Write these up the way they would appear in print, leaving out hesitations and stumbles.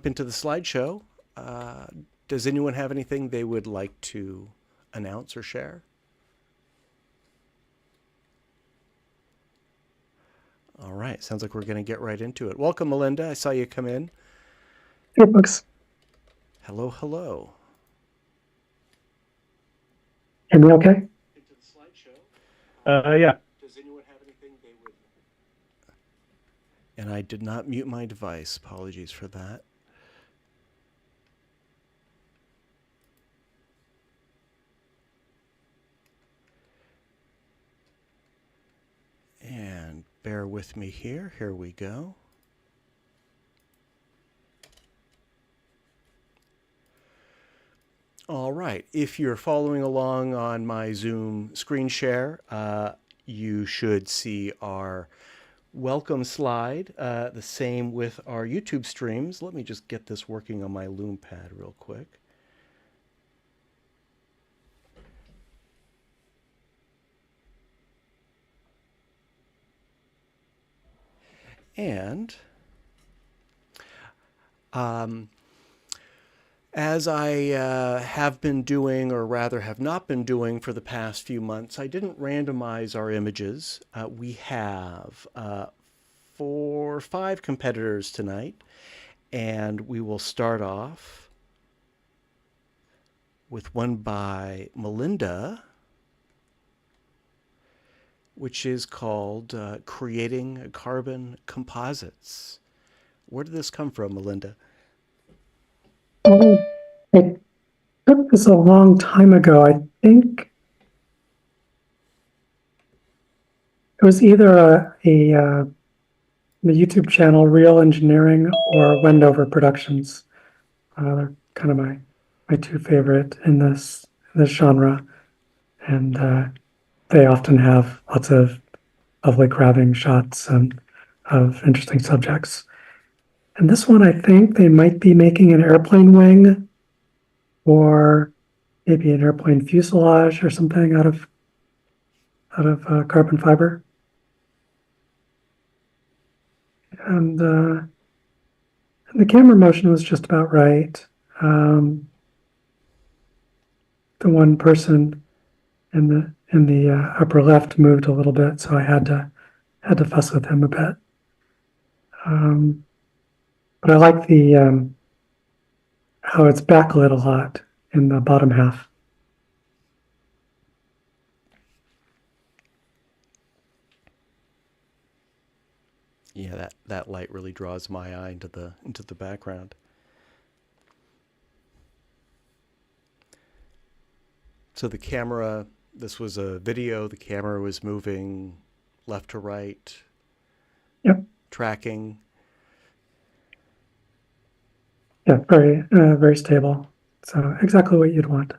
Into the slideshow. Does anyone have anything they would like to announce or share? All right, sounds like we're going to get right into it. Welcome, Melinda. I saw you come in. Hey, folks. Hello, hello. Hear me okay? Into the slideshow. Yeah. Does anyone have anything they would? And I did not mute my device. Apologies for that. And bear with me here. Here we go. All right. If you're following along on my Zoom screen share, you should see our welcome slide. The same with our YouTube streams. Let me just get this working on my Lume Pad real quick. And as I have been doing, or rather have not been doing for the past few months, I didn't randomize our images. We have 5 competitors tonight, and we will start off with one by Melinda, which is called Creating Carbon Composites. Where did this come from, Melinda? I took this a long time ago. I think it was either the YouTube channel Real Engineering or Wendover Productions. They're kind of my two favorite in this genre, and they often have lots of lovely grabbing shots of interesting subjects. And this one, I think they might be making an airplane wing or maybe an airplane fuselage or something out of carbon fiber. And the camera motion was just about right. The one person in the upper left moved a little bit, so I had to fuss with him a bit. But I like the how it's backlit a lot in the bottom half. Yeah, that light really draws my eye into the background. So the camera, this was a video, the camera was moving left to right. Yep. Tracking. Yeah, very stable. So exactly what you'd want.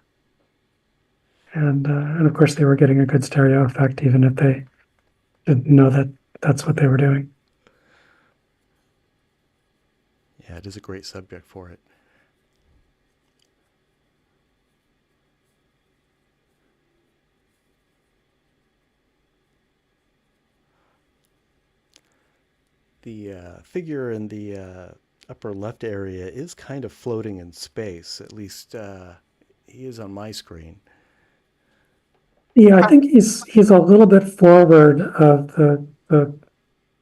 And of course they were getting a good stereo effect, even if they didn't know that that's what they were doing. Yeah, it is a great subject for it. The figure in the upper left area is kind of floating in space. At least he is on my screen. Yeah, I think he's a little bit forward of the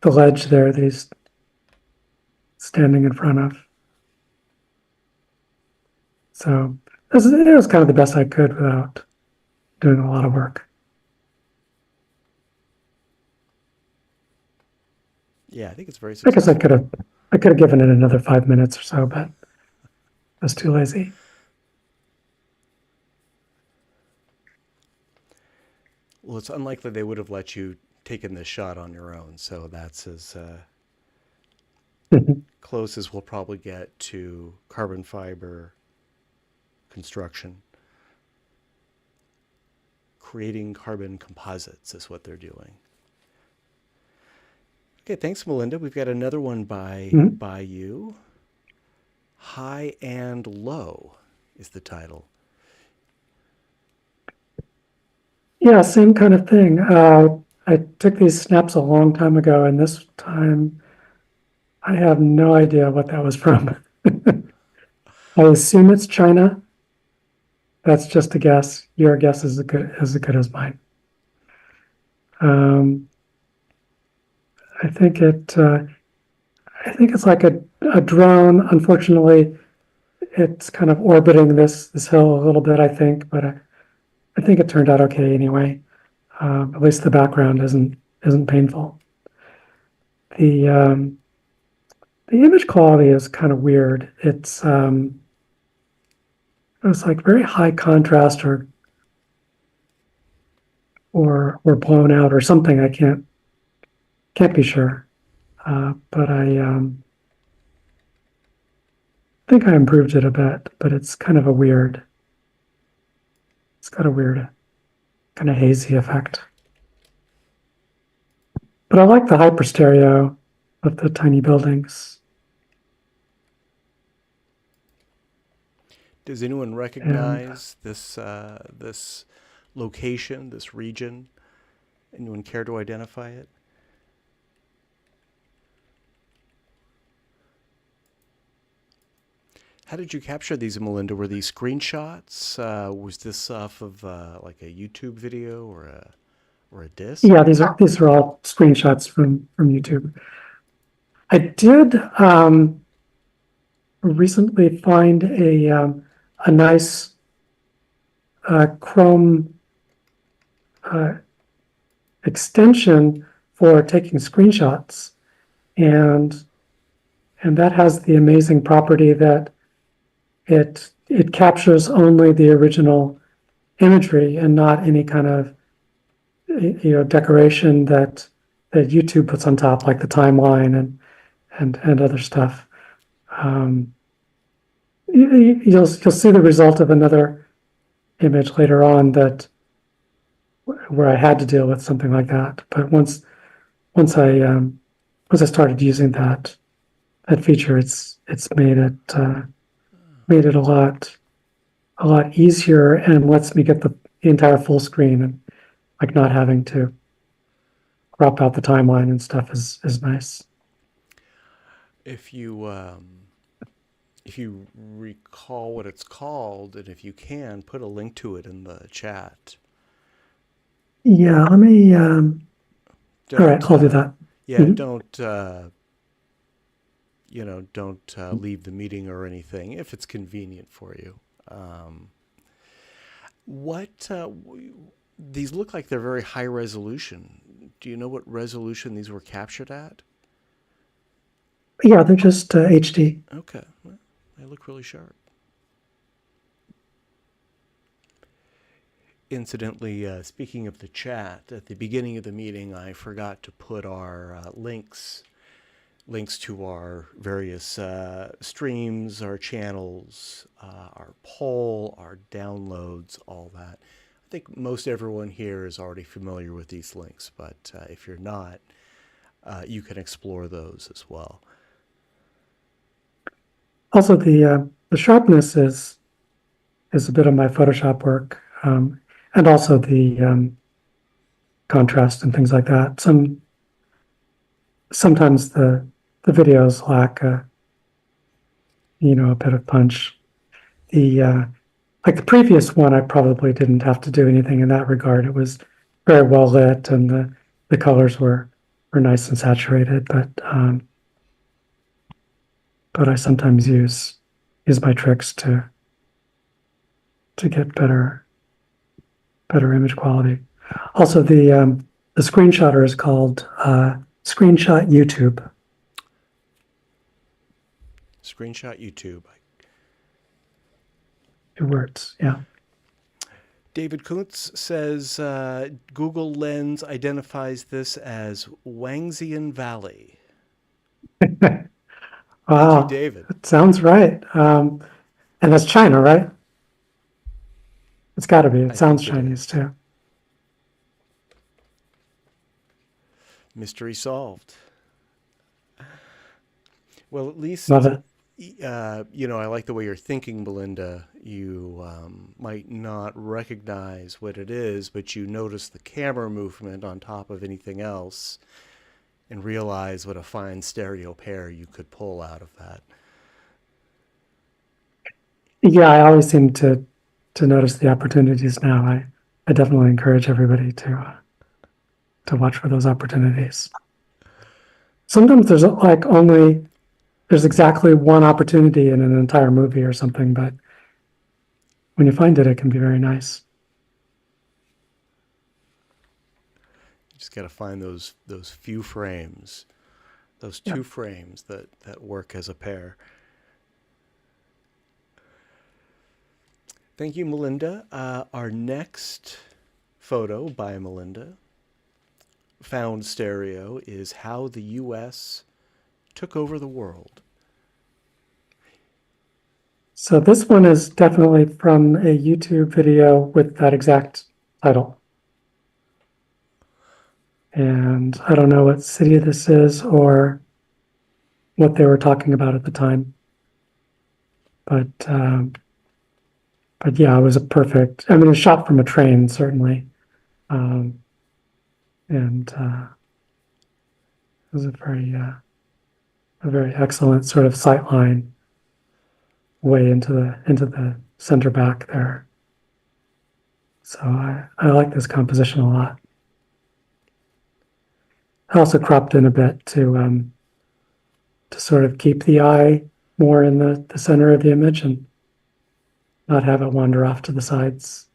ledge there that he's standing in front of. So it was kind of the best I could without doing a lot of work. Yeah, I think it's very I guess successful. I could have given it another 5 minutes or so, but I was too lazy. Well, it's unlikely they would have let you taken this shot on your own, so that's as close as we'll probably get to carbon fiber construction. Creating carbon composites is what they're doing. Okay, thanks, Melinda. We've got another one by you. High and Low is the title. Yeah, same kind of thing. I took these snaps a long time ago, and this time I have no idea what that was from. I assume it's China. That's just a guess. Your guess is as good as mine. Um, I think I think it's like a drone. Unfortunately, it's kind of orbiting this hill a little bit. I think, but I think it turned out okay anyway. At least the background isn't painful. The the image quality is kind of weird. It's like very high contrast or blown out or something. I can't be sure. But I think I improved it a bit. But it's kind of a weird. It's got a weird kind of hazy effect. But I like the hyper stereo of the tiny buildings. Does anyone And recognize this location, this region? Anyone care to identify it? How did you capture these, Melinda? Were these screenshots? Was this off of like a YouTube video or a disc? yeah, these are all screenshots from YouTube. I did recently find a nice Chrome uh, extension for taking screenshots, and that has the amazing property that it captures only the original imagery and not any kind of decoration that YouTube puts on top, like the timeline and other stuff. Um, you'll see the result of another image later on that where I had to deal with something like that. But once I once I started using that feature, it's made it a lot easier and lets me get the entire full screen and like not having to crop out the timeline and stuff is nice. If you if you recall what it's called, and if you can, put a link to it in the chat. Yeah, let me. All right, Don't I'll do that. yeah, Mhm. don't don't leave the meeting or anything if it's convenient for you. Um, what these look like they're very high resolution. Do you know what resolution these were captured at? Yeah, they're just HD. Okay, well, they look really sharp. Incidentally, speaking of the chat, at the beginning of the meeting, I forgot to put our links to our various streams, our channels, our poll, our downloads, all that. I think most everyone here is already familiar with these links, but if you're not, you can explore those as well. Also, the sharpness is a bit of my Photoshop work, and also the contrast and things like that. Sometimes the videos lack a bit of punch. The like the previous one, I probably didn't have to do anything in that regard. It was very well lit, and the colors were nice and saturated. But I sometimes use my tricks to get better image quality. Also, the screenshotter is called Screenshot YouTube. Screenshot YouTube. 2 words, yeah. David Kuntz says Google Lens identifies this as Wangxian Valley. Thank you, Wow, David. that sounds right. And that's China, right? It's got to be. It I sounds think it Chinese is. too. Mystery solved. Well, at least, Love it. I like the way you're thinking, Belinda. You might not recognize what it is, but you notice the camera movement on top of anything else and realize what a fine stereo pair you could pull out of that. Yeah, I always seem to notice the opportunities now. I definitely encourage everybody to watch for those opportunities. Sometimes there's like only there's exactly one opportunity in an entire movie or something, but when you find it, it can be very nice. You just got to find those few frames, those Yeah. two frames that work as a pair. Thank you, Melinda. Our next photo by Melinda, found stereo, is how the U.S. took over the world. So this one is definitely from a YouTube video with that exact title. And I don't know what city this is or what they were talking about at the time. But but yeah, it was a perfect. I mean, it was shot from a train, certainly, um, and it was a very excellent sort of sight line way into the center back there. So I like this composition a lot. I also cropped in a bit to sort of keep the eye more in the center of the image and not have it wander off to the sides.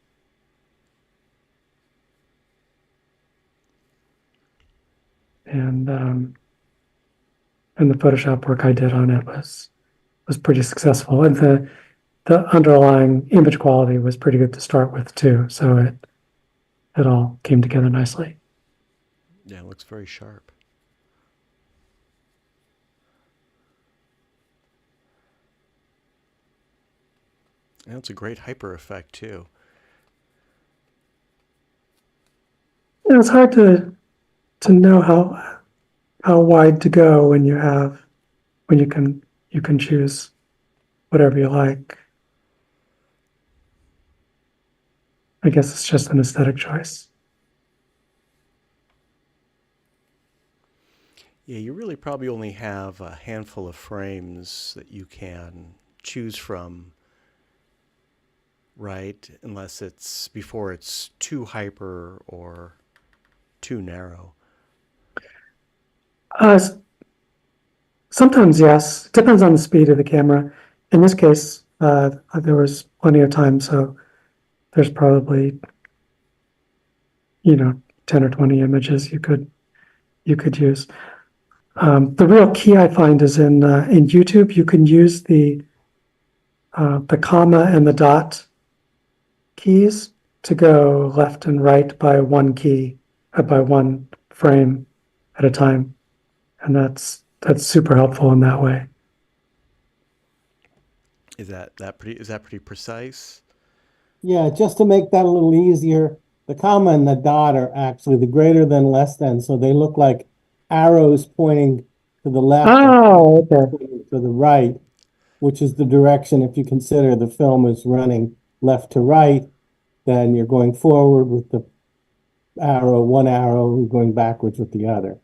And the Photoshop work I did on it was pretty successful, and the underlying image quality was pretty good to start with too. So it all came together nicely. Yeah, it looks very sharp. And it's a great hyper effect too. You know, it's hard to know how wide to go when you can choose whatever you like. I guess it's just an aesthetic choice. Yeah, you really probably only have a handful of frames that you can choose from, right? Unless it's before it's too hyper or too narrow. Uh, Sometimes yes, it depends on the speed of the camera. In this case, there was plenty of time, so there's probably 10 or 20 images you could use. The real key I find is in YouTube. You can use the comma and the dot keys to go left and right by one key, by one frame at a time, and that's super helpful in that way. Is that pretty precise? Yeah, just to make that a little easier, the comma and the dot are actually the greater than, less than, so they look like arrows pointing to the left or Oh, okay. pointing to the right, which is the direction. If you consider the film is running left to right, then you're going forward with the one arrow, going backwards with the other.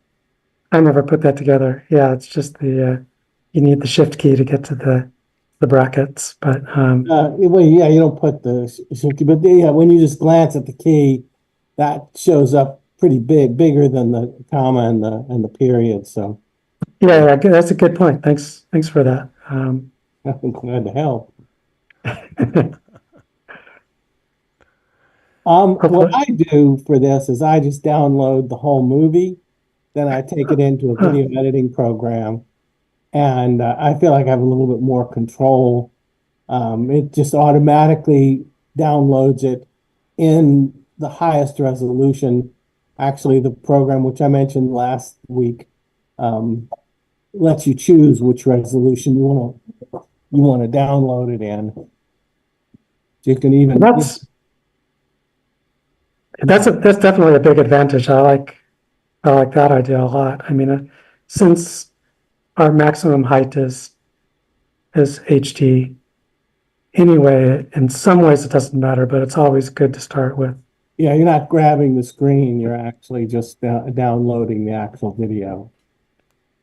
I never put that together. Yeah, it's just the you need the shift key to get to the brackets, but Well, yeah, you don't put but yeah, when you just glance at the key, that shows up pretty bigger than the comma and the period. So yeah, that's a good point. Thanks for that. I'm glad to help. What Hopefully, I do for this is I just download the whole movie, then I take it into a huh, video editing program, and I feel like I have a little bit more control. It just automatically downloads it in the highest resolution. Actually, the program which I mentioned last week um, lets you choose which resolution you want to download it in. You can even that's definitely a big advantage. I like that idea a lot. I mean, since our maximum height is HD anyway, in some ways it doesn't matter, but it's always good to start with. yeah, you're not grabbing the screen. You're actually just downloading the actual video.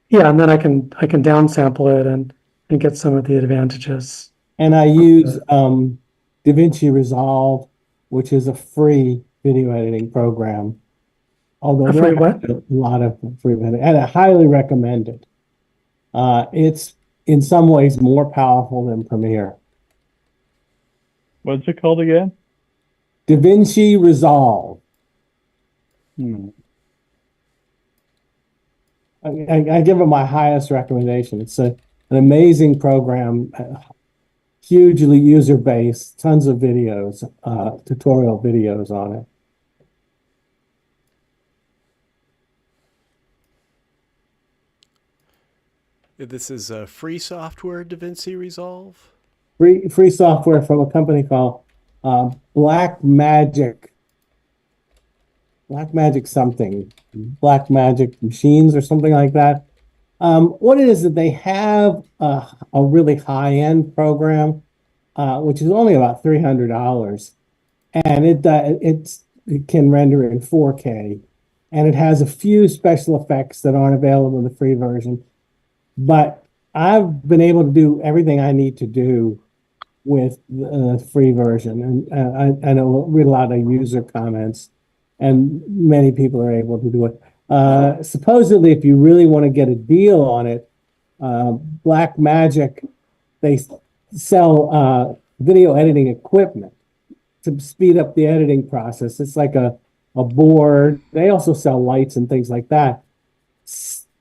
Yeah, and then I can downsample it and get some of the advantages And I use DaVinci Resolve, which is a free video editing program. Although A there free are what? a lot of free video, and I highly recommend it. It's in some ways more powerful than Premiere. What's it called again? DaVinci Resolve. Hmm. I give it my highest recommendation. It's an amazing program, hugely user base, tons of videos, tutorial videos on it. This is a free software, DaVinci Resolve. Free software from a company called Black Magic something, Black Magic Machines or something like that. What it is that they have a really high-end program, which is only about $300, and it can render in 4K, and it has a few special effects that aren't available in the free version. But I've been able to do everything I need to do with the free version, and I know read a lot of user comments, and many people are able to do it. Supposedly, if you really want to get a deal on it, Black Magic, they sell video editing equipment to speed up the editing process. It's like a board. They also sell lights and things like that.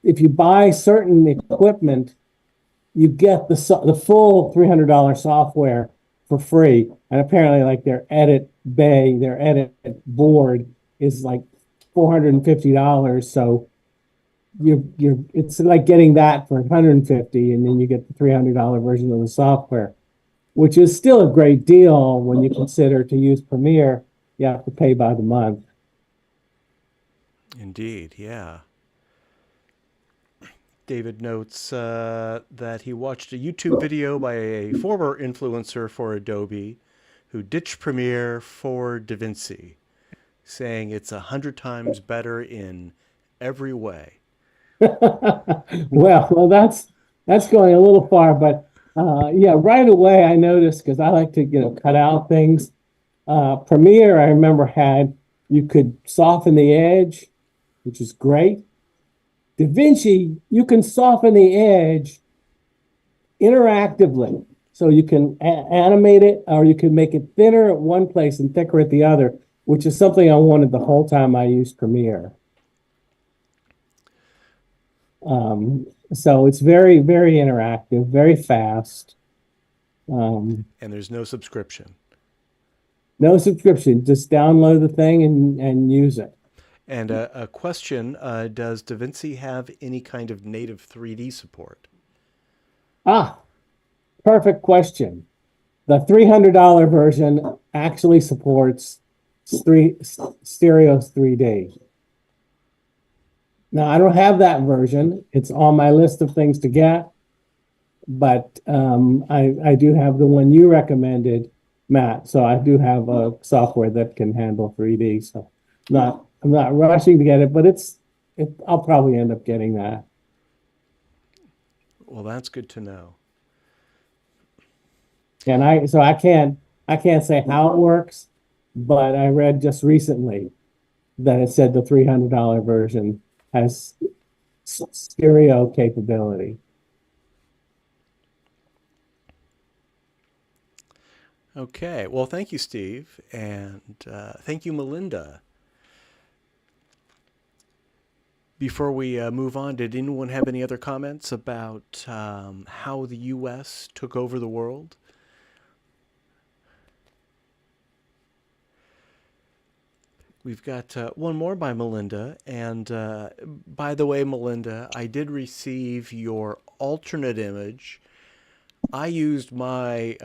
If you buy certain equipment, you get the full $300 software for free. And apparently, like their edit bay, their edit board is like $450. So it's like getting that for $150, and then you get the $300 version of the software, which is still a great deal when you consider to use Premiere, you have to pay by the month. Indeed, yeah. David notes that he watched a YouTube video by a former influencer for Adobe who ditched Premiere for DaVinci, saying it's 100 times better in every way. Well, that's going a little far, but yeah, right away I noticed, because I like to cut out things. Premiere, I remember, you could soften the edge, which is great. DaVinci, you can soften the edge interactively. So you can animate it, or you can make it thinner at one place and thicker at the other, which is something I wanted the whole time I used Premiere. So it's very, very interactive, very fast. And there's no subscription. No subscription, just download the thing and use it. And a question, does DaVinci have any kind of native 3D support? Perfect question. The $300 version actually supports Stereo 3D. Now, I don't have that version. It's on my list of things to get, but I do have the one you recommended, Matt. So I do have a software that can handle 3D. So I'm not rushing to get it, but I'll probably end up getting that. Well, that's good to know. And I can't say how it works, but I read just recently that it said the $300 version has stereo capability. Okay. Well, thank you, Steve. And thank you, Melinda. Before we move on, did anyone have any other comments about how the U.S. took over the world? We've got one more by Melinda. And by the way, Melinda, I did receive your alternate image. I used my...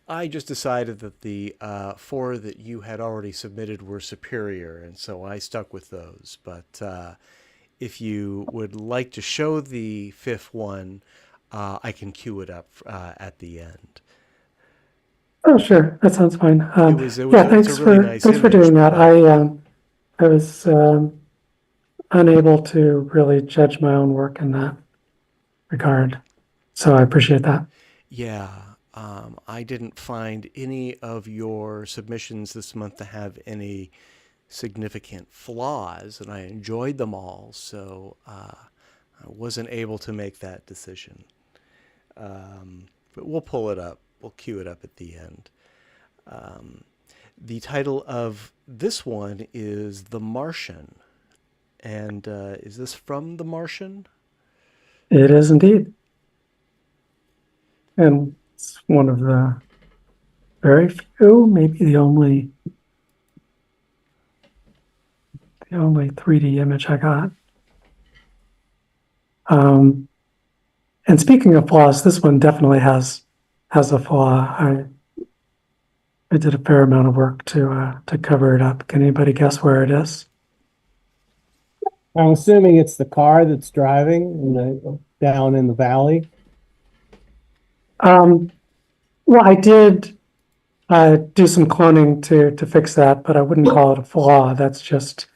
I just decided that the 4 that you had already submitted were superior, and so I stuck with those. But if you would like to show the 5th one, I can queue it up at the end. Oh, sure. That sounds fine. Yeah, Thanks it's a really nice thanks for image, doing that. but- I was unable to really judge my own work in that regard. So I appreciate that. Yeah, I didn't find any of your submissions this month to have any significant flaws, and I enjoyed them all, so I wasn't able to make that decision. But we'll pull it up. We'll cue it up at the end. The title of this one is The Martian. And is this from The Martian? It is indeed. And it's one of the very few, maybe the only 3D image I got. And speaking of flaws, this one definitely has a flaw. I did a fair amount of work to cover it up. Can anybody guess where it is? I'm assuming it's the car that's driving down in the valley. Well, I did do some cloning to fix that, but I wouldn't call it a flaw. That's just,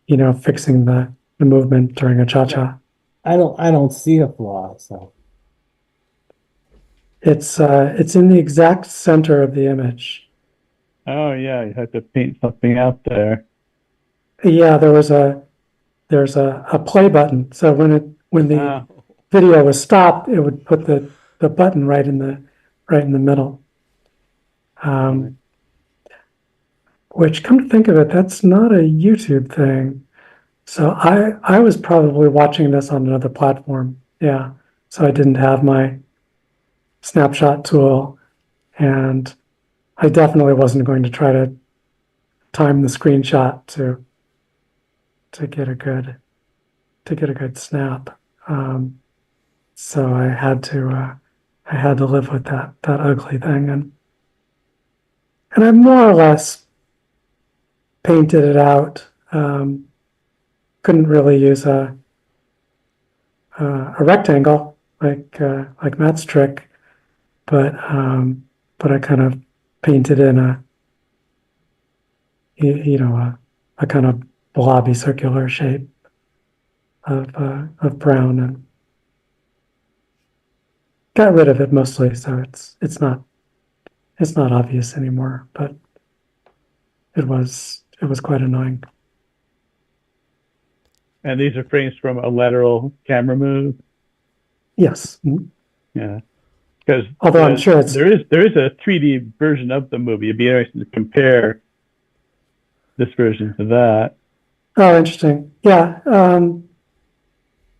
fixing the movement during a cha-cha. I don't see a flaw, so It's in the exact center of the image. Oh yeah, you have to paint something out there. Yeah, there's a play button. So when the Oh, video was stopped, it would put the button right in the middle. Which, come to think of it, that's not a YouTube thing. So I was probably watching this on another platform. Yeah. So I didn't have my snapshot tool, and I definitely wasn't going to try to time the screenshot to get a good snap. So I had to live with that ugly thing, and I more or less painted it out. Couldn't really use a rectangle like Matt's trick, but I kind of painted in a kind of blobby circular shape of brown, and got rid of it mostly, so it's not obvious anymore, but it was quite annoying. and these are frames from a lateral camera move. Yes. Yeah, because Although I'm sure it's there is a 3D version of the movie. It'd be interesting to compare this version to that. oh, interesting. Yeah.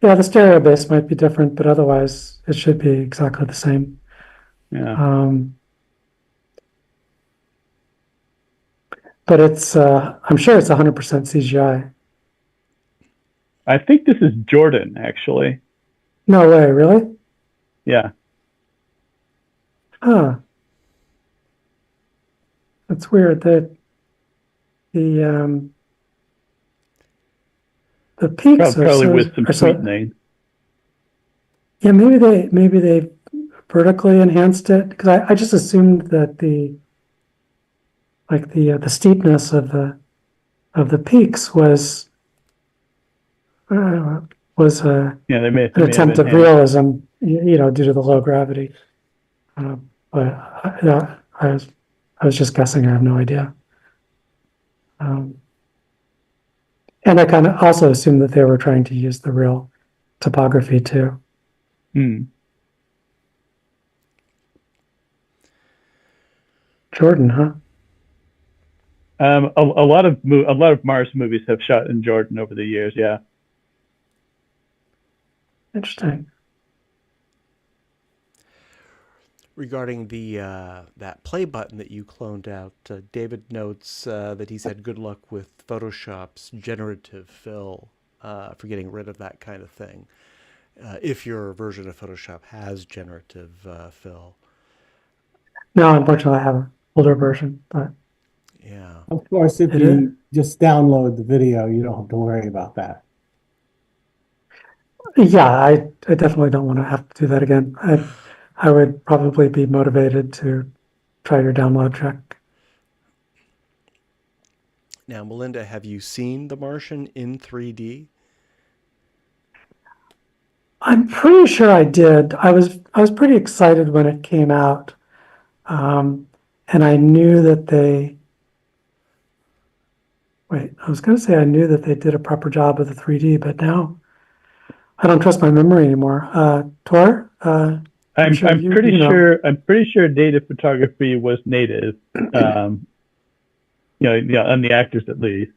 Yeah, the stereo base might be different, but otherwise it should be exactly the same. Yeah, But I'm sure it's 100% CGI. I think this is Jordan actually. No way, really? Yeah, Huh. That's weird. The peaks probably with some sweetening. yeah, maybe they vertically enhanced it, because I just assumed that the steepness of the peaks was uh, Yeah, they may an have attempt at enhanced. realism, due to the low gravity. But I was just guessing. I have no idea. And I kind of also assumed that they were trying to use the real topography too. Hmm. Jordan, huh? A lot of Mars movies have shot in Jordan over the years. Yeah. Interesting. Regarding the that play button that you cloned out, David notes that he's had good luck with Photoshop's generative fill for getting rid of that kind of thing. If your version of Photoshop has generative fill. No, unfortunately, I have an older version, but Yeah. of course, if it you just download the video, you don't have to worry about that. yeah, I definitely don't want to have to do that again. I would probably be motivated to try your download trick. Now, Melinda, have you seen The Martian in 3D? I'm pretty sure I did. I was pretty excited when it came out, and I knew that they. Wait, I was going to say I knew that they did a proper job of the 3D, but now I don't trust my memory anymore. Tor, I'm sure I'm you pretty know. sure native photography was native. On the actors at least.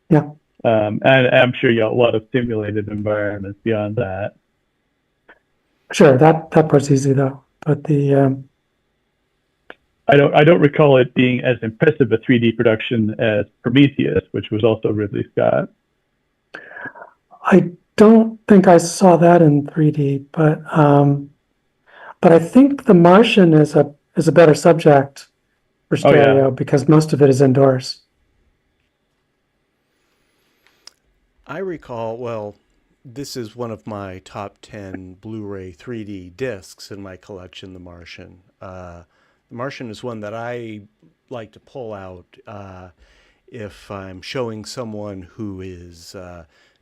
Yeah, And I'm sure you got a lot of simulated environments beyond that. sure. That part's easy though. But the I don't recall it being as impressive a 3D production as Prometheus, which was also Ridley Scott. I don't think I saw that in 3D, but I think The Martian is a better subject for Oh yeah. stereo because most of it is indoors. I recall, well, this is one of my top 10 Blu-ray 3D discs in my collection, The Martian. The Martian is one that I like to pull out if I'm showing someone who is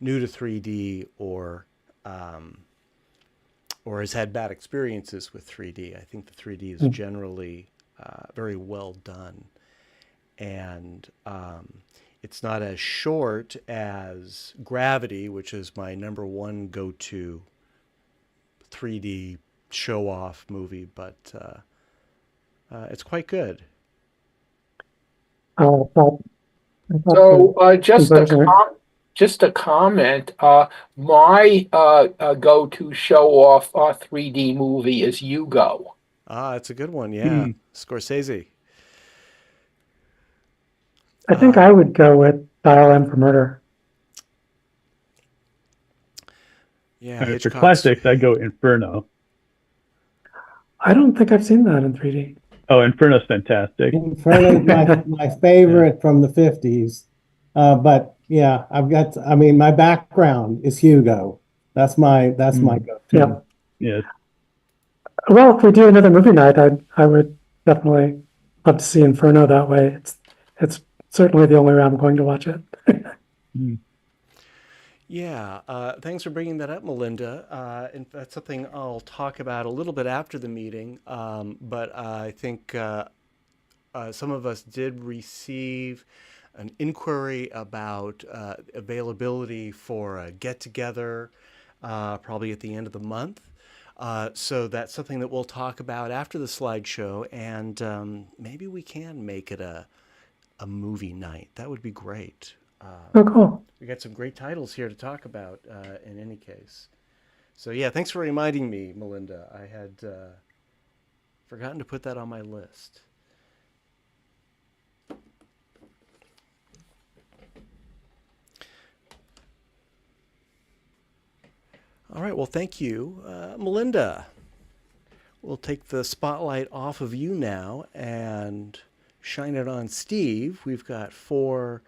new to 3D or has had bad experiences with 3D. I think the 3D is generally very well done. And it's not as short as Gravity, which is my number one go-to 3D show-off movie, but it's quite good. I thought So the conversion. just a comment. My go-to show-off 3D movie is Hugo. Ah, it's a good one, yeah. Hmm. Scorsese. I think I would go with Dial M for Murder. Yeah, For Hitchcock's. classics, I go Inferno. I don't think I've seen that in 3D. Oh, Inferno's fantastic. Inferno's my favorite from the 50s. But yeah, I mean, my background is Hugo. That's my go-to. Yeah. Yes. Well, if we do another movie night, I would definitely love to see Inferno that way. It's certainly the only way I'm going to watch it. Yeah, thanks for bringing that up, Melinda. And that's something I'll talk about a little bit after the meeting. But I think some of us did receive an inquiry about availability for a get together, probably at the end of the month. So that's something that we'll talk about after the slideshow, and maybe we can make it a movie night. That would be great. Oh, cool. We got some great titles here to talk about in any case. So yeah, thanks for reminding me, Melinda. I had forgotten to put that on my list. All right, well, thank you. Melinda, we'll take the spotlight off of you now and shine it on Steve. We've got 4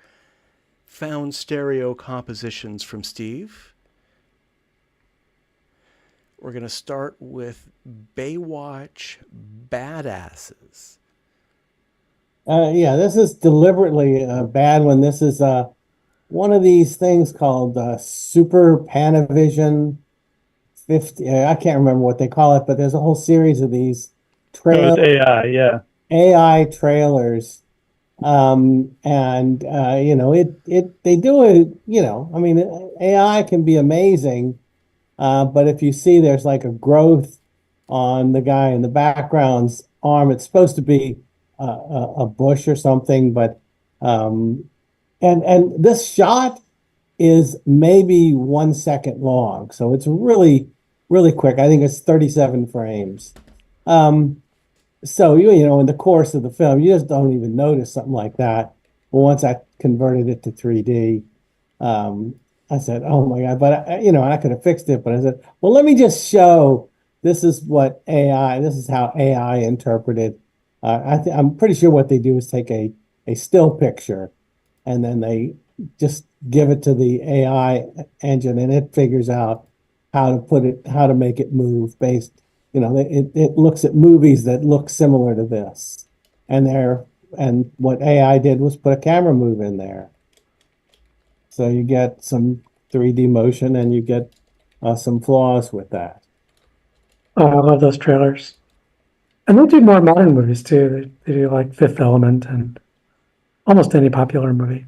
found stereo compositions from Steve. We're going to start with Baywatch Badasses. Yeah, this is deliberately a bad one. This is one of these things called Super Panavision 50. I can't remember what they call it, but there's a whole series of these Oh, it's AI, yeah. AI trailers. And they do it, I mean, AI can be amazing. But if you see there's like a growth on the guy in the background's arm, it's supposed to be a bush or something, but and this shot is maybe 1 second long, so it's really quick. I think it's 37 frames. So in the course of the film, you just don't even notice something like that. But once I converted it to 3D, I said, "Oh my God!" But I could have fixed it. But I said, "Well, let me just show. This is what AI. This is how AI interpreted." I'm pretty sure what they do is take a still picture, and then they just give it to the AI engine, and it figures out how to make it move based. It looks at movies that look similar to this, and what AI did was put a camera move in there. So you get some 3D motion and you get some flaws with that. Oh, I love those trailers. And they do more modern movies too. They do like Fifth Element and almost any popular movie.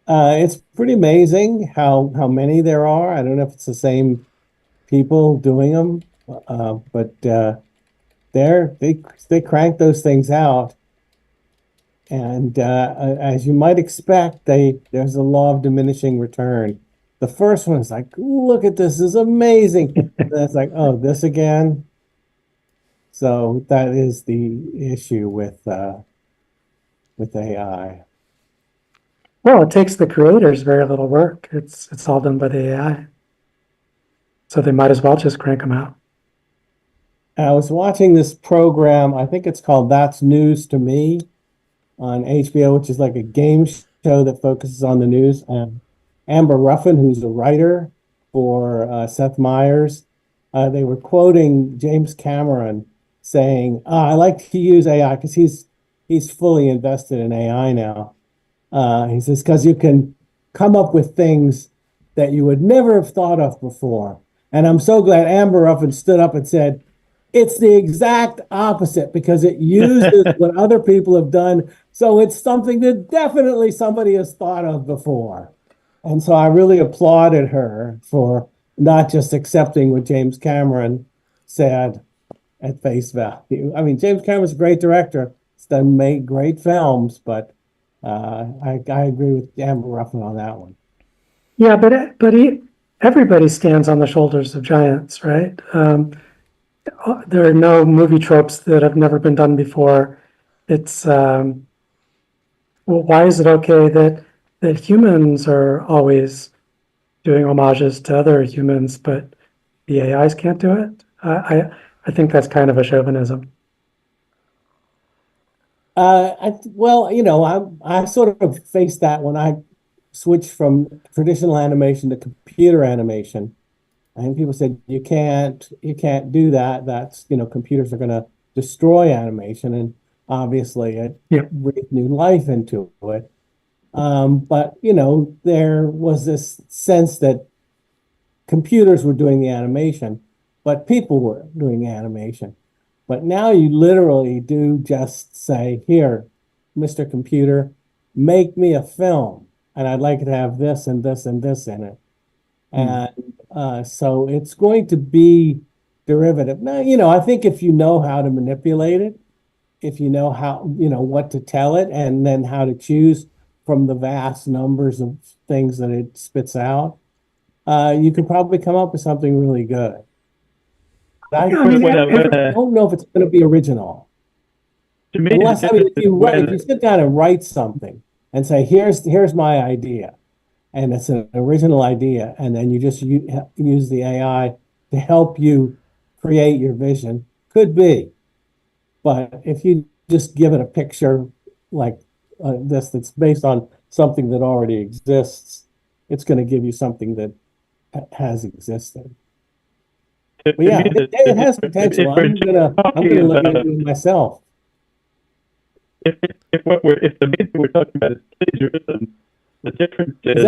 It's pretty amazing how many there are. I don't know if it's the same people doing them, but they crank those things out, and as you might expect, there's a law of diminishing return. The first one is like, look at this is amazing. And it's like, oh, this again. So that is the issue with AI. Well, it takes the creators very little work. It's all done by the AI. So they might as well just crank them out. I was watching this program, I think it's called That's News to Me on HBO, which is like a game show that focuses on the news. And Amber Ruffin, who's a writer for Seth Meyers, they were quoting James Cameron saying, I like to use AI because he's fully invested in AI now. He says, because you can come up with things that you would never have thought of before. And I'm so glad Amber Ruffin stood up and said, it's the exact opposite because it uses what other people have done. So it's something that definitely somebody has thought of before. And so I really applauded her for not just accepting what James Cameron said at face value. I mean, James Cameron's a great director. He's done made great films, but I agree with Amber Ruffin on that one. Yeah, everybody stands on the shoulders of giants, right? There are no movie tropes that have never been done before. It's well, why is it okay that humans are always doing homages to other humans, but the AIs can't do it? I think that's kind of a chauvinism. Well, I sort of faced that when I switched from traditional animation to computer animation. And people said, you can't do that. That's, computers are going to destroy animation. And obviously it breathed new life into it. But, there was this sense that computers were doing the animation, but people were doing the animation. But now you literally do just say, here, Mr. Computer, make me a film. And I'd like to have this and this and this in it. And so it's going to be derivative. Now, I think if you know how to manipulate it, if you know how, what to tell it, and then how to choose from the vast numbers of things that it spits out, you could probably come up with something really good. I don't know if it's going to be original. To me, Unless, if you sit down and write something and say, here's my idea, and it's an original idea, and then you just use the AI to help you create your vision, could be. But if you just give it a picture like this that's based on something that already exists, it's going to give you something that has existed. But yeah, it has potential. I'm gonna look into it myself. If the main thing we're talking about is plagiarism, the difference is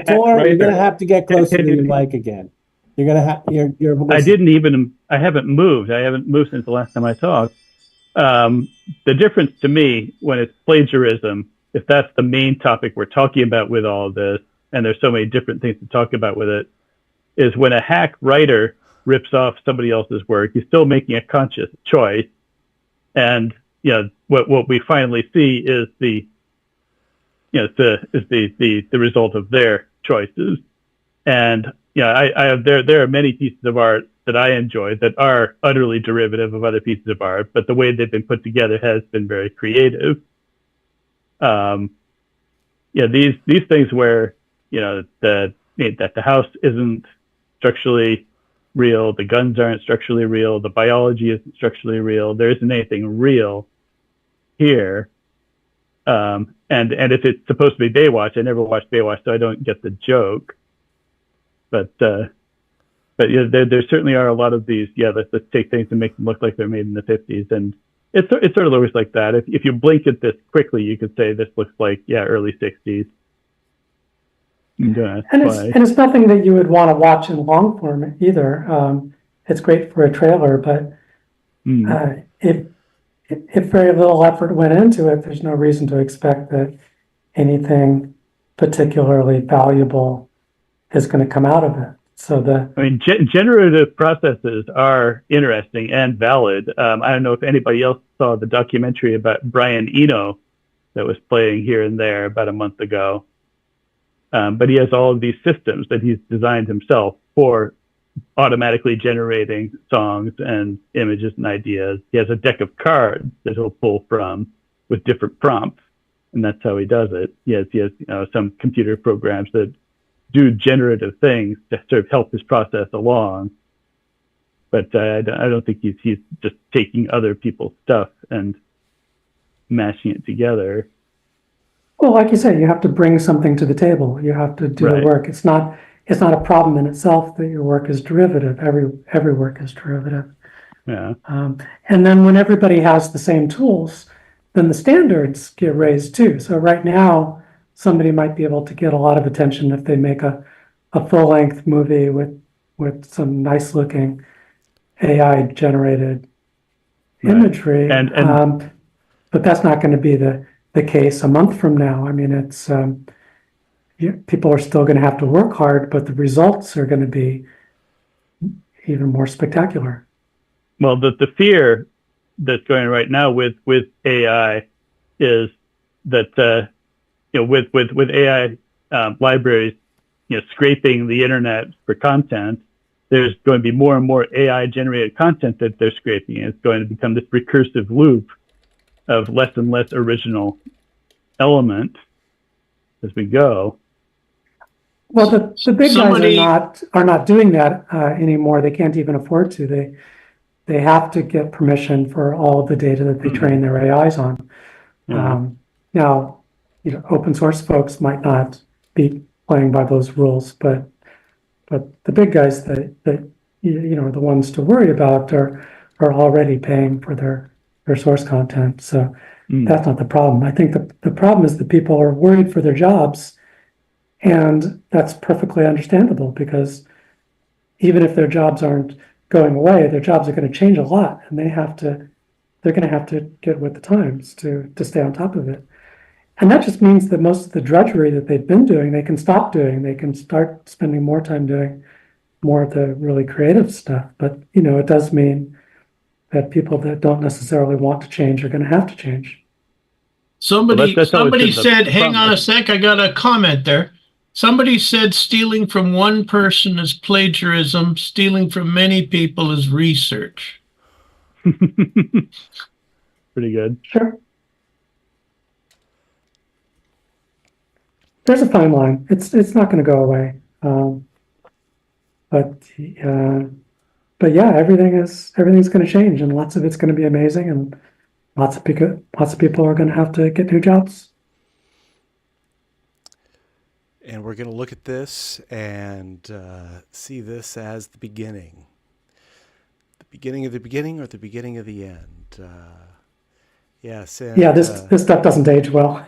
Tor, you're gonna have to get closer to your mic again. You're gonna have your voice. I haven't moved. I haven't moved since the last time I talked. The difference to me when it's plagiarism, if that's the main topic we're talking about with all of this, and there's so many different things to talk about with it, is when a hack writer rips off somebody else's work, he's still making a conscious choice. And what we finally see is the result of their choices. And there are many pieces of art that I enjoy that are utterly derivative of other pieces of art, but the way they've been put together has been very creative. These things where that the house isn't structurally real, the guns aren't structurally real, the biology isn't structurally real, there isn't anything real here. And if it's supposed to be Baywatch, I never watched Baywatch, so I don't get the joke. But there certainly are a lot of these. Let's take things and make them look like they're made in the 50s, and it's sort of always like that. If you blink at this quickly, you could say this looks like early 60s. That's And why. it's nothing that you would want to watch in long form either. It's great for a trailer, but if very little effort went into it, there's no reason to expect that anything particularly valuable is going to come out of it. So I mean, generative processes are interesting and valid. I don't know if anybody else saw the documentary about Brian Eno that was playing here and there about a month ago. But he has all of these systems that he's designed himself for automatically generating songs and images and ideas. He has a deck of cards that he'll pull from with different prompts, and that's how he does it. He has some computer programs that do generative things to sort of help his process along. But I don't think he's just taking other people's stuff and mashing it together. well, like you say, you have to bring something to the table. You have to do the Right. work. It's not a problem in itself that your work is derivative. Every work is derivative. Yeah. And then when everybody has the same tools, then the standards get raised too. So right now, somebody might be able to get a lot of attention if they make a full-length movie with some nice looking AI generated Right. imagery. And But that's not going to be the case a month from now. I mean, it's people are still going to have to work hard, but the results are going to be even more spectacular. well, the fear that's going right now with AI is that with AI libraries scraping the internet for content, there's going to be more and more AI generated content that they're scraping. It's going to become this recursive loop of less and less original element as we go. Well, the big Somebody- guys are not doing that anymore. They can't even afford to. They have to get permission for all of the data that they train their AIs on. Yeah. Now, open source folks might not be playing by those rules, but the big guys that the ones to worry about are already paying for their source content. So that's not the problem. I think the problem is that people are worried for their jobs, and that's perfectly understandable because even if their jobs aren't going away, their jobs are going to change a lot, and they're going to have to get with the times to stay on top of it. And that just means that most of the drudgery that they've been doing, they can stop doing. They can start spending more time doing more of the really creative stuff. But, it does mean that people that don't necessarily want to change are going to have to change. Somebody that's always been the said, hang on a promise. sec, I got a comment there. Somebody said stealing from one person is plagiarism, stealing from many people is research. Pretty good. Sure. There's a fine line. It's not going to go away. But yeah, everything's going to change, and lots of it's going to be amazing, and lots of people are going to have to get new jobs. And we're going to look at this and see this as the beginning. The beginning of the beginning or the beginning of the end. Yes. And, yeah, this stuff doesn't age well.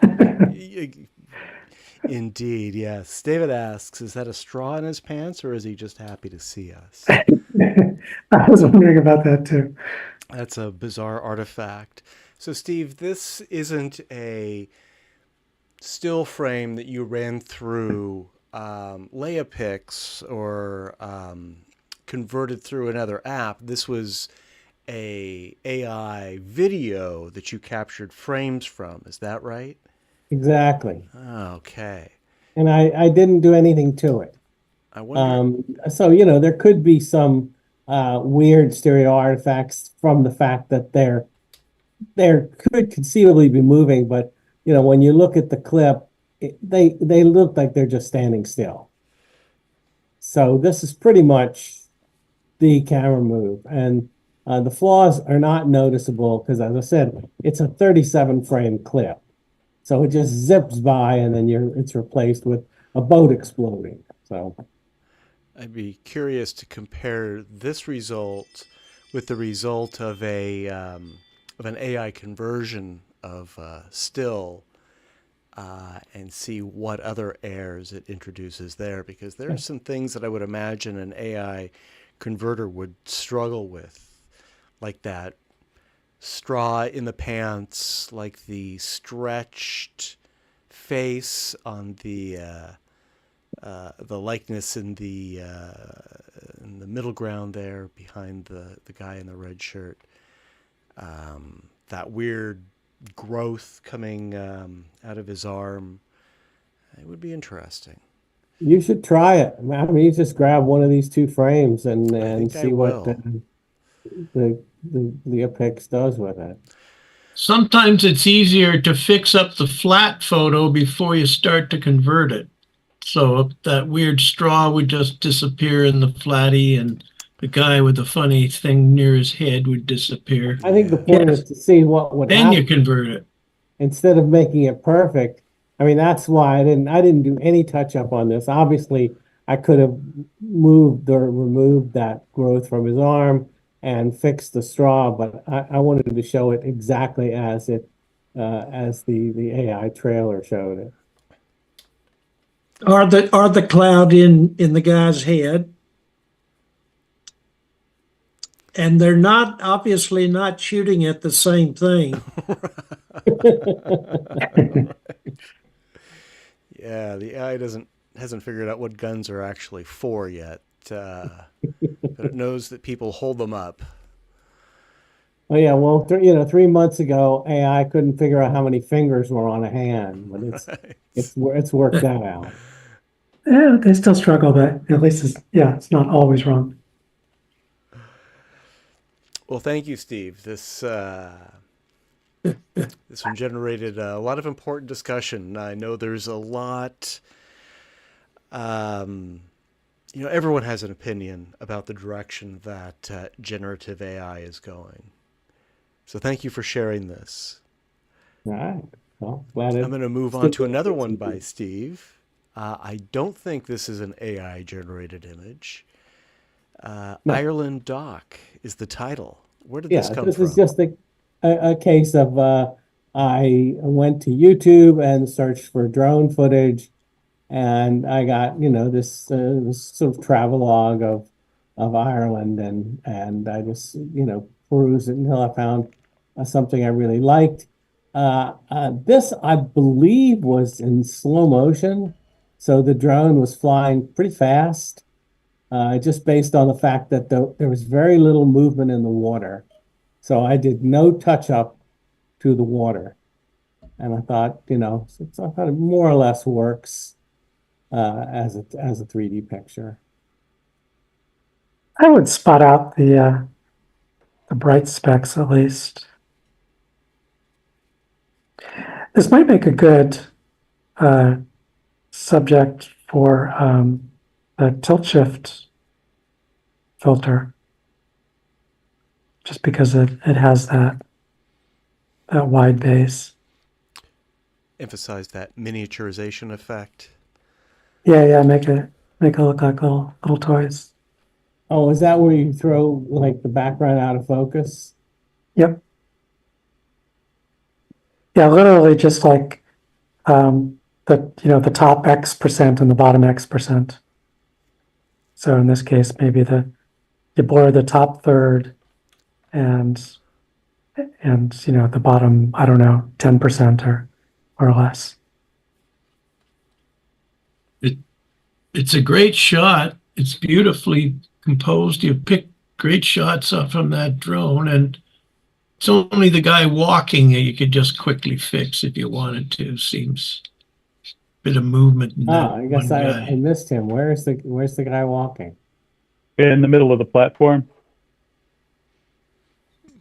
Indeed, yes. David asks, is that a straw in his pants or is he just happy to see us? I was wondering about that too. That's a bizarre artifact. So, Steve, this isn't a still frame that you ran through Layapix or converted through another app. This was a AI video that you captured frames from. Is that right? Exactly. Okay. And I didn't do anything to it. I wonder. So, there could be some weird stereo artifacts from the fact that there could conceivably be moving, but when you look at the clip, they look like they're just standing still. So this is pretty much the camera move, and the flaws are not noticeable because, as I said, it's a 37 frame clip, so it just zips by, and then it's replaced with a boat exploding. So I'd be curious to compare this result with the result of an AI conversion of still. and see what other errors it introduces there, because there are some things that I would imagine an AI converter would struggle with, like that straw in the pants, like the stretched face on the likeness in the middle ground there behind the guy in the red shirt. That weird growth coming out of his arm. It would be interesting. You should try it. I mean, you just grab one of these two frames and think I see what will. the Apex does with it. Sometimes it's easier to fix up the flat photo before you start to convert it. So that weird straw would just disappear in the flatty, and the guy with the funny thing near his head would disappear. I think the point is to see what would Then you happen convert it. instead of making it perfect. I mean, that's why I didn't do any touch up on this. Obviously, I could have moved or removed that growth from his arm and fixed the straw, but I wanted to show it exactly as it as the AI trailer showed it. Are the cloud in the guy's head? And they're not obviously not shooting at the same thing. Yeah, the AI hasn't figured out what guns are actually for yet, but it knows that people hold them up. Oh yeah, well, 3 months ago, AI couldn't figure out how many fingers were on a hand, but it's worked that out. Yeah, they still struggle, but at least it's not always wrong. Well, thank you, Steve. This one generated a lot of important discussion. I know there's a lot. Everyone has an opinion about the direction that generative AI is going. So thank you for sharing this. All right. Well, I'm going to move on to another one by Steve. I don't think this is an AI-generated image. No. Ireland Dock is the title. Where did this come this from? is just a case of I went to YouTube and searched for drone footage, and I got this sort of travelogue of Ireland, and I just perused it until I found something I really liked. This, I believe, was in slow motion, so the drone was flying pretty fast. Just based on the fact that there was very little movement in the water. So I did no touch up to the water. And I thought, I thought it more or less works as a 3D picture. I would spot out the bright specks at least. This might make a good subject for a tilt shift filter, just because it has that wide base. Emphasize that miniaturization effect. Yeah, make it look like little toys. Oh, is that where you throw like the background out of focus? Yep. Yeah, literally just like the top X% and the bottom X%. So in this case, maybe you blur the top third and the bottom, I don't know, 10% or less. It's a great shot. It's beautifully composed. You pick great shots up from that drone, and it's only the guy walking that you could just quickly fix if you wanted to. Seems a bit of movement in that I guess one I guy. missed him. Where's the guy walking? In the middle of the platform.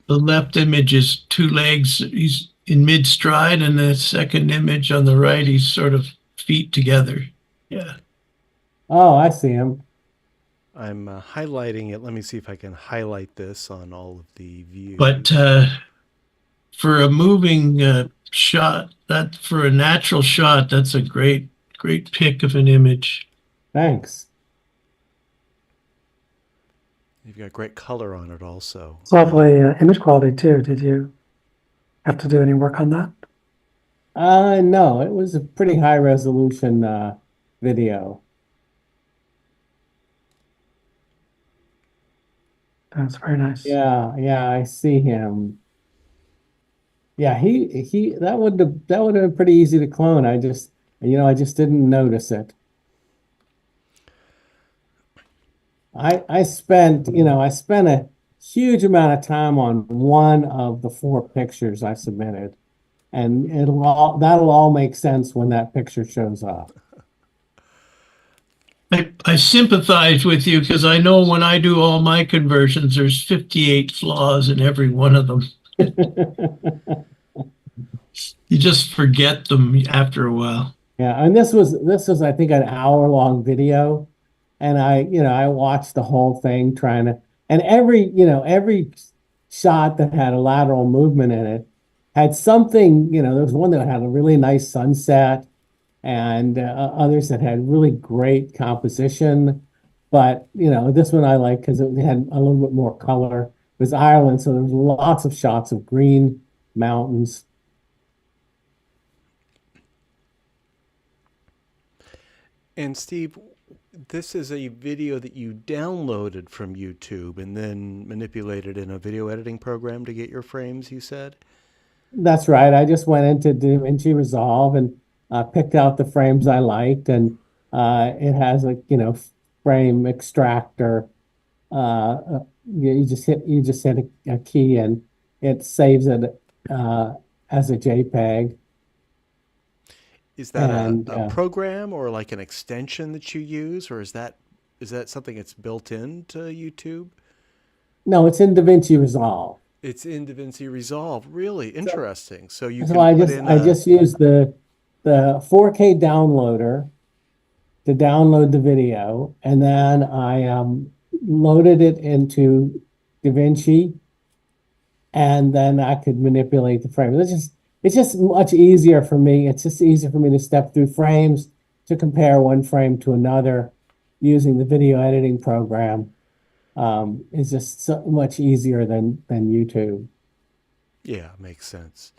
The left image is two legs. He's in mid stride, and the second image on the right, he's sort of feet together. Yeah. Oh, I see him. I'm highlighting it. Let me see if I can highlight this on all of the views. But for a moving shot, for a natural shot, that's a great pick of an image. Thanks. You've got great color on it also. It's lovely image quality too. Did you have to do any work on that? No, it was a pretty high resolution video. That's very nice. Yeah, yeah, I see him. Yeah, he that would have been pretty easy to clone. I just didn't notice it. I spent, I spent a huge amount of time on one of the four pictures I submitted, and that'll all make sense when that picture shows up. I sympathize with you because I know when I do all my conversions, there's 58 flaws in every one of them. You just forget them after a while. Yeah, and this was I think an hour-long video, and I watched the whole thing trying to, and every shot that had a lateral movement in it had something, there was one that had a really nice sunset, and others that had really great composition. But this one I like because it had a little bit more color. It was Ireland, so there was lots of shots of green mountains. And Steve, this is a video that you downloaded from YouTube and then manipulated in a video editing program to get your frames, you said? That's right. I just went into DaVinci Resolve and picked out the frames I liked, and it has a frame extractor. You just hit a key and it saves it as a JPEG. Is that And a program or like an extension that you use, or is that something that's built into YouTube? no, it's in DaVinci Resolve. It's in DaVinci Resolve. Really interesting. So you So can put in I just used the 4K downloader to download the video, and then I loaded it into DaVinci, and then I could manipulate the frames. It's just much easier for me. It's just easier for me to step through frames to compare one frame to another using the video editing program. It's just so much easier than YouTube. Yeah, makes sense.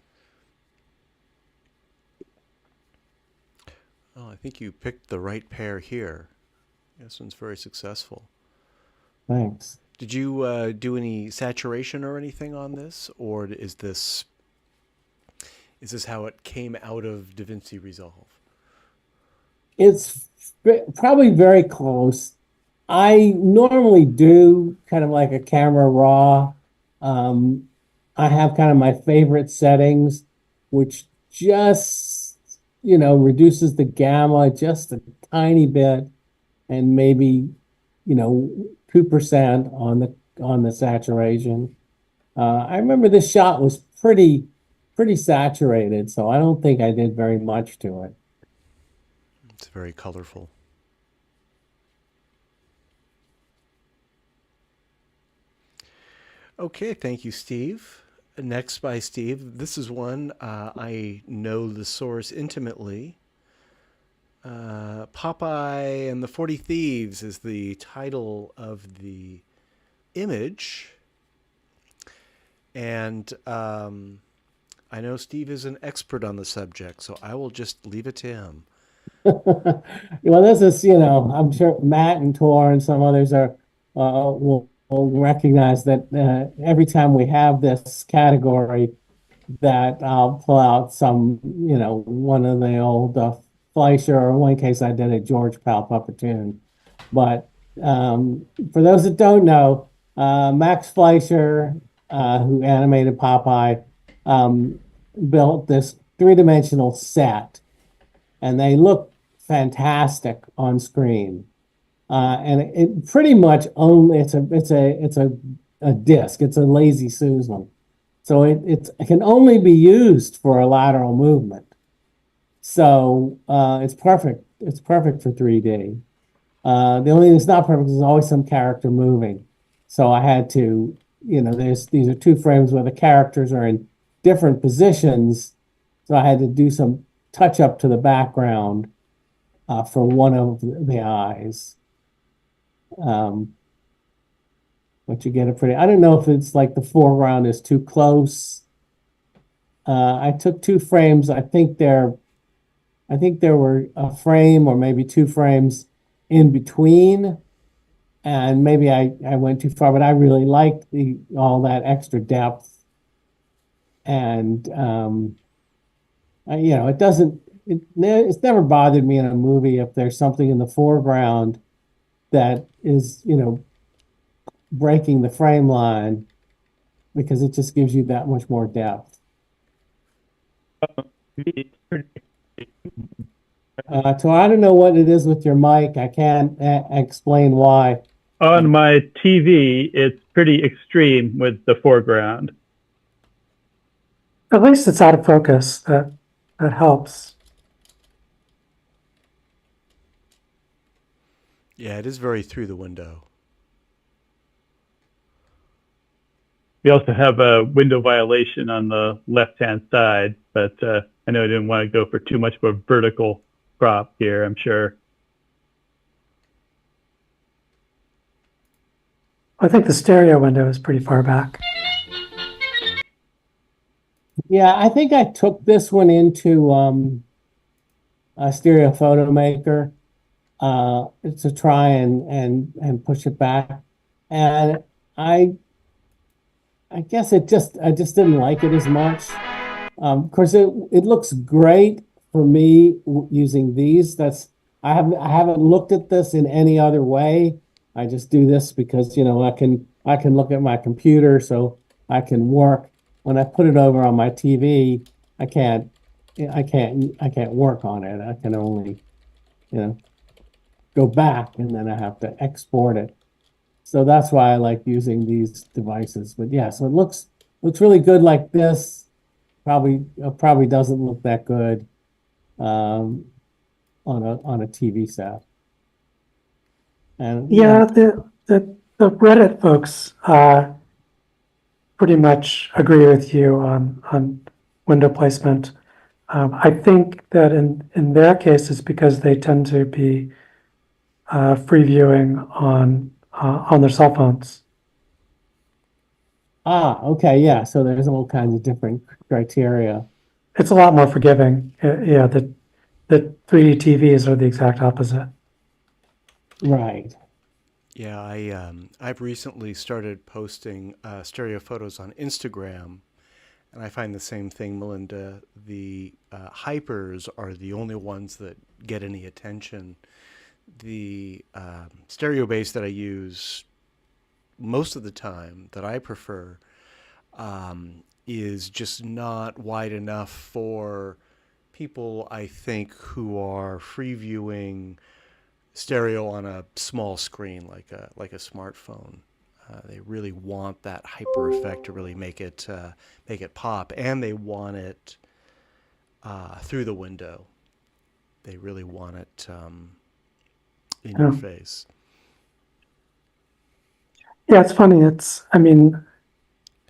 Oh, I think you picked the right pair here. This one's very successful. Thanks. Did you do any saturation or anything on this, or is this how it came out of DaVinci Resolve? It's probably very close. I normally do kind of like a camera raw. I have kind of my favorite settings, which just, reduces the gamma just a tiny bit, and maybe, 2% on the saturation. I remember this shot was pretty saturated, so I don't think I did very much to it. It's very colorful. Okay, thank you, Steve. Next by Steve. This is one I know the source intimately. Popeye and the 40 Thieves is the title of the image. And I know Steve is an expert on the subject, so I will just leave it to him. Well, this is, I'm sure Matt and Tor and some others will recognize that every time we have this category, that I'll pull out some, one of the old Fleischer, or in one case I did a George Pal Puppetoon. But for those that don't know, Max Fleischer, who animated Popeye, built this three-dimensional set, and they look fantastic on screen. And it pretty much only it's a disc. It's a lazy Susan, so it can only be used for a lateral movement. So it's perfect. It's perfect for 3D. The only thing that's not perfect is always some character moving. So I had to, these are two frames where the characters are in different positions. So I had to do some touch up to the background for one of the eyes. But you get a pretty, I don't know if it's like the foreground is too close. I took 2 frames. I think there were a frame or maybe 2 frames in between, and maybe I went too far, but I really liked all that extra depth. And it's never bothered me in a movie if there's something in the foreground that is, breaking the frame line, because it just gives you that much more depth. So I don't know what it is with your mic. I can't explain why. On my TV, it's pretty extreme with the foreground. At least it's out of focus. That helps. Yeah, it is very through the window. We also have a window violation on the left-hand side, but I know I didn't want to go for too much of a vertical crop here, I'm sure. I think the stereo window is pretty far back. Yeah, I think I took this one into a stereo photo maker to try and push it back, and I guess I just didn't like it as much. Of course, it looks great for me using these. I haven't looked at this in any other way. I just do this because I can look at my computer, so I can work. When I put it over on my TV, I can't work on it. I can only go back, and then I have to export it. So that's why I like using these devices. But yeah, so it looks really good like this. Probably doesn't look that good on a TV set. And Yeah, the Reddit folks pretty much agree with you on window placement. I think that in their case, it's because they tend to be free viewing on their cell phones. Okay, yeah. So there's all kinds of different criteria. It's a lot more forgiving. Yeah, the 3D TVs are the exact opposite. Right. Yeah, I've recently started posting stereo photos on Instagram, and I find the same thing, Melinda. The hypers are the only ones that get any attention. The stereo base that I use most of the time, that I prefer, is just not wide enough for people, I think, who are free viewing stereo on a small screen like a smartphone. They really want that hyper effect to really make it pop, and they want it through the window. They really want it in your face. Yeah, it's funny.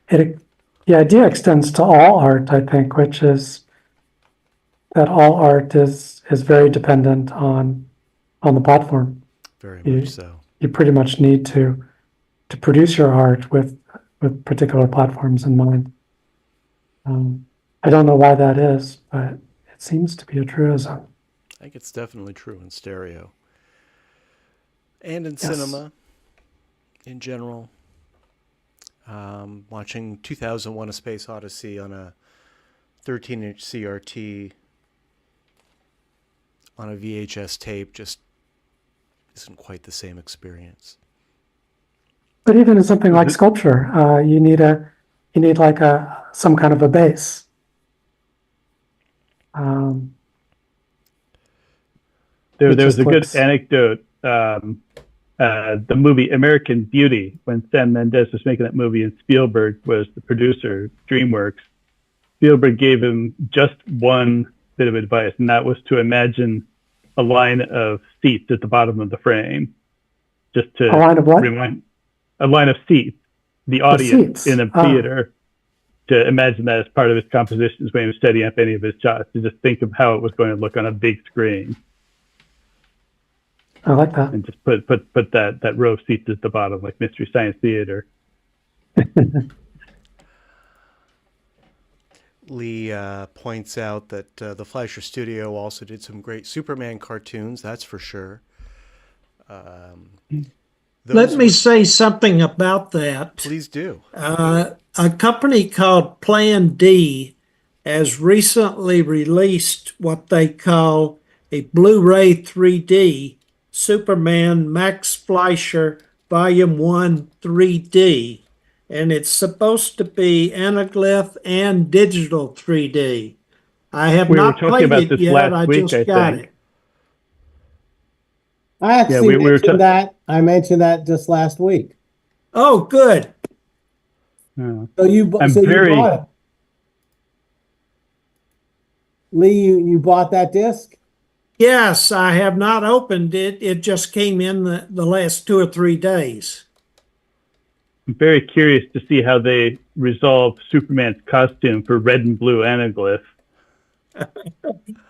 The idea extends to all art, I think, which is that all art is very dependent on the platform. Very much so. You pretty much need to produce your art with particular platforms in mind. I don't know why that is, but it seems to be a truism. I think it's definitely true in stereo and in cinema in general. Watching 2001: A Space Odyssey on a 13-inch CRT on a VHS tape just isn't quite the same experience. But even in something like sculpture, you need like some kind of a base. There was a good anecdote. The movie American Beauty, when Sam Mendes was making that movie and Spielberg was the producer, DreamWorks, Spielberg gave him just one bit of advice, and that was to imagine a line of seats at the bottom of the frame. Just to remind a line of seats, the audience in a theater, to imagine that as part of his compositions when he was setting up any of his shots, to just think of how it was going to look on a big screen. I like that. And just put that row of seats at the bottom, like Mystery Science Theater. Lee points out that the Fleischer Studio also did some great Superman cartoons, that's for sure. Let Those me were- say something about that. Please do. A company called Plan D has recently released what they call a Blu-ray 3D Superman Max Fleischer Volume 1 3D. And it's supposed to be anaglyph and digital 3D. I have We were not talking played about it this yet. last I week, I just got think. it. I Yeah, actually we were mentioned that. I mentioned that just last week. Oh, good. So you I'm so you very bought it. Lee, you bought that disc? Yes, I have not opened it. It just came in the last 2 or 3 days. very curious to see how they resolve Superman's costume for red and blue anaglyph.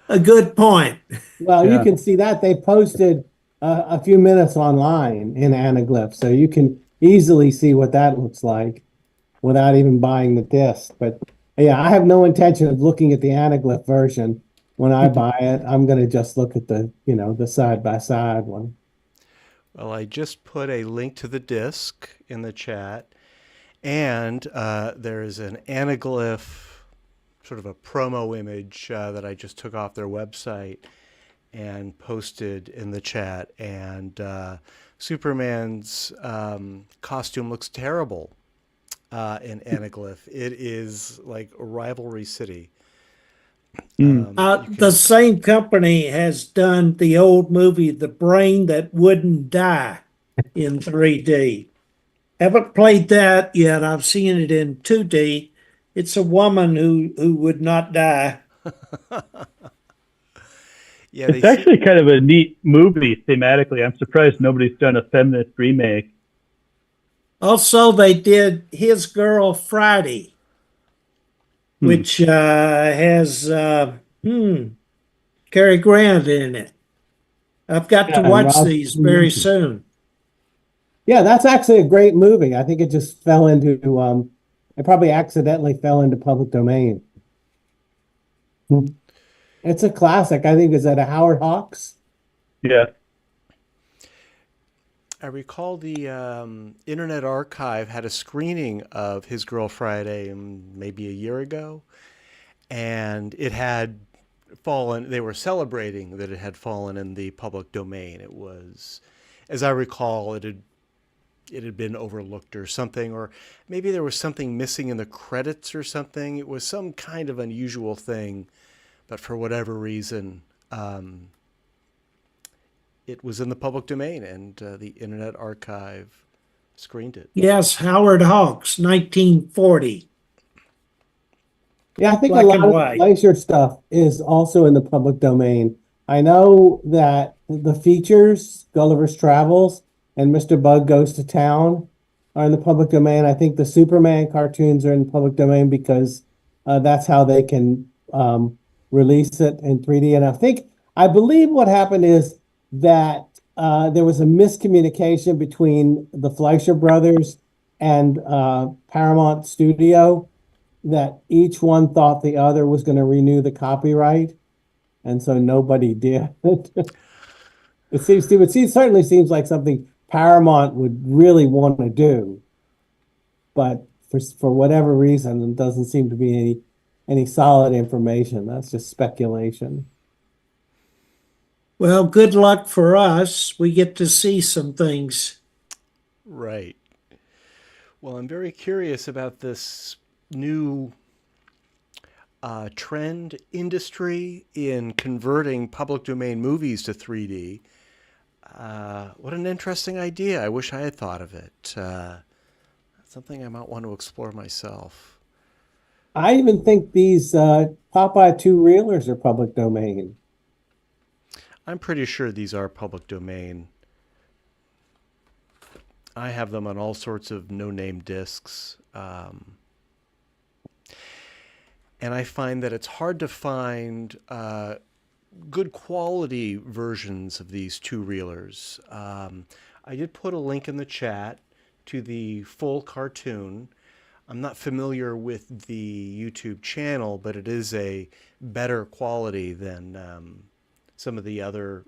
A good point. Well, you Yeah. can see that they posted a few minutes online in anaglyph, so you can easily see what that looks like without even buying the disc. But yeah, I have no intention of looking at the anaglyph version when I buy it. I'm going to just look at the side by side one. Well, I just put a link to the disc in the chat, and there is an anaglyph, sort of a promo image that I just took off their website and posted in the chat. And Superman's costume looks terrible in anaglyph. It is like a rivalry city. The same company has done the old movie The Brain That Wouldn't Die in 3D. Haven't played that yet. I've seen it in 2D. It's a woman who would not die. Yeah, It's actually kind of a neat movie thematically. I'm surprised nobody's done a feminist remake. Also, they did His Girl Friday, which has Cary Grant in it. I've got to Yeah, watch Rob- these very soon. Yeah, that's actually a great movie. I think it just fell into it probably accidentally fell into public domain. It's a classic. I think is that a Howard Hawks? Yeah. I recall the Internet Archive had a screening of His Girl Friday maybe a year ago, and it had fallen. They were celebrating that it had fallen in the public domain. It was, as I recall, it had been overlooked or something, or maybe there was something missing in the credits or something. It was some kind of unusual thing, but for whatever reason, it was in the public domain, and the Internet Archive screened it. Yes, Howard Hawks, 1940. Yeah, I think Black a lot and of white. Glacier stuff is also in the public domain. I know that the features, Gulliver's Travels and Mr. Bug Goes to Town, are in the public domain. I think the Superman cartoons are in the public domain because that's how they can release it in 3D. And I believe what happened is that there was a miscommunication between the Fleischer brothers and Paramount Studio, that each one thought the other was going to renew the copyright, and so nobody did. It certainly seems like something Paramount would really want to do, but for whatever reason, it doesn't seem to be any solid information. That's just speculation. Well, good luck for us. We get to see some things. Right. Well, I'm very curious about this new trend industry in converting public domain movies to 3D. What an interesting idea. I wish I had thought of it. That's something I might want to explore myself. I even think these Popeye 2 reelers are public domain. I'm pretty sure these are public domain. I have them on all sorts of no-name discs. And I find that it's hard to find good quality versions of these two-reelers. I did put a link in the chat to the full cartoon. I'm not familiar with the YouTube channel, but it is a better quality than some of the other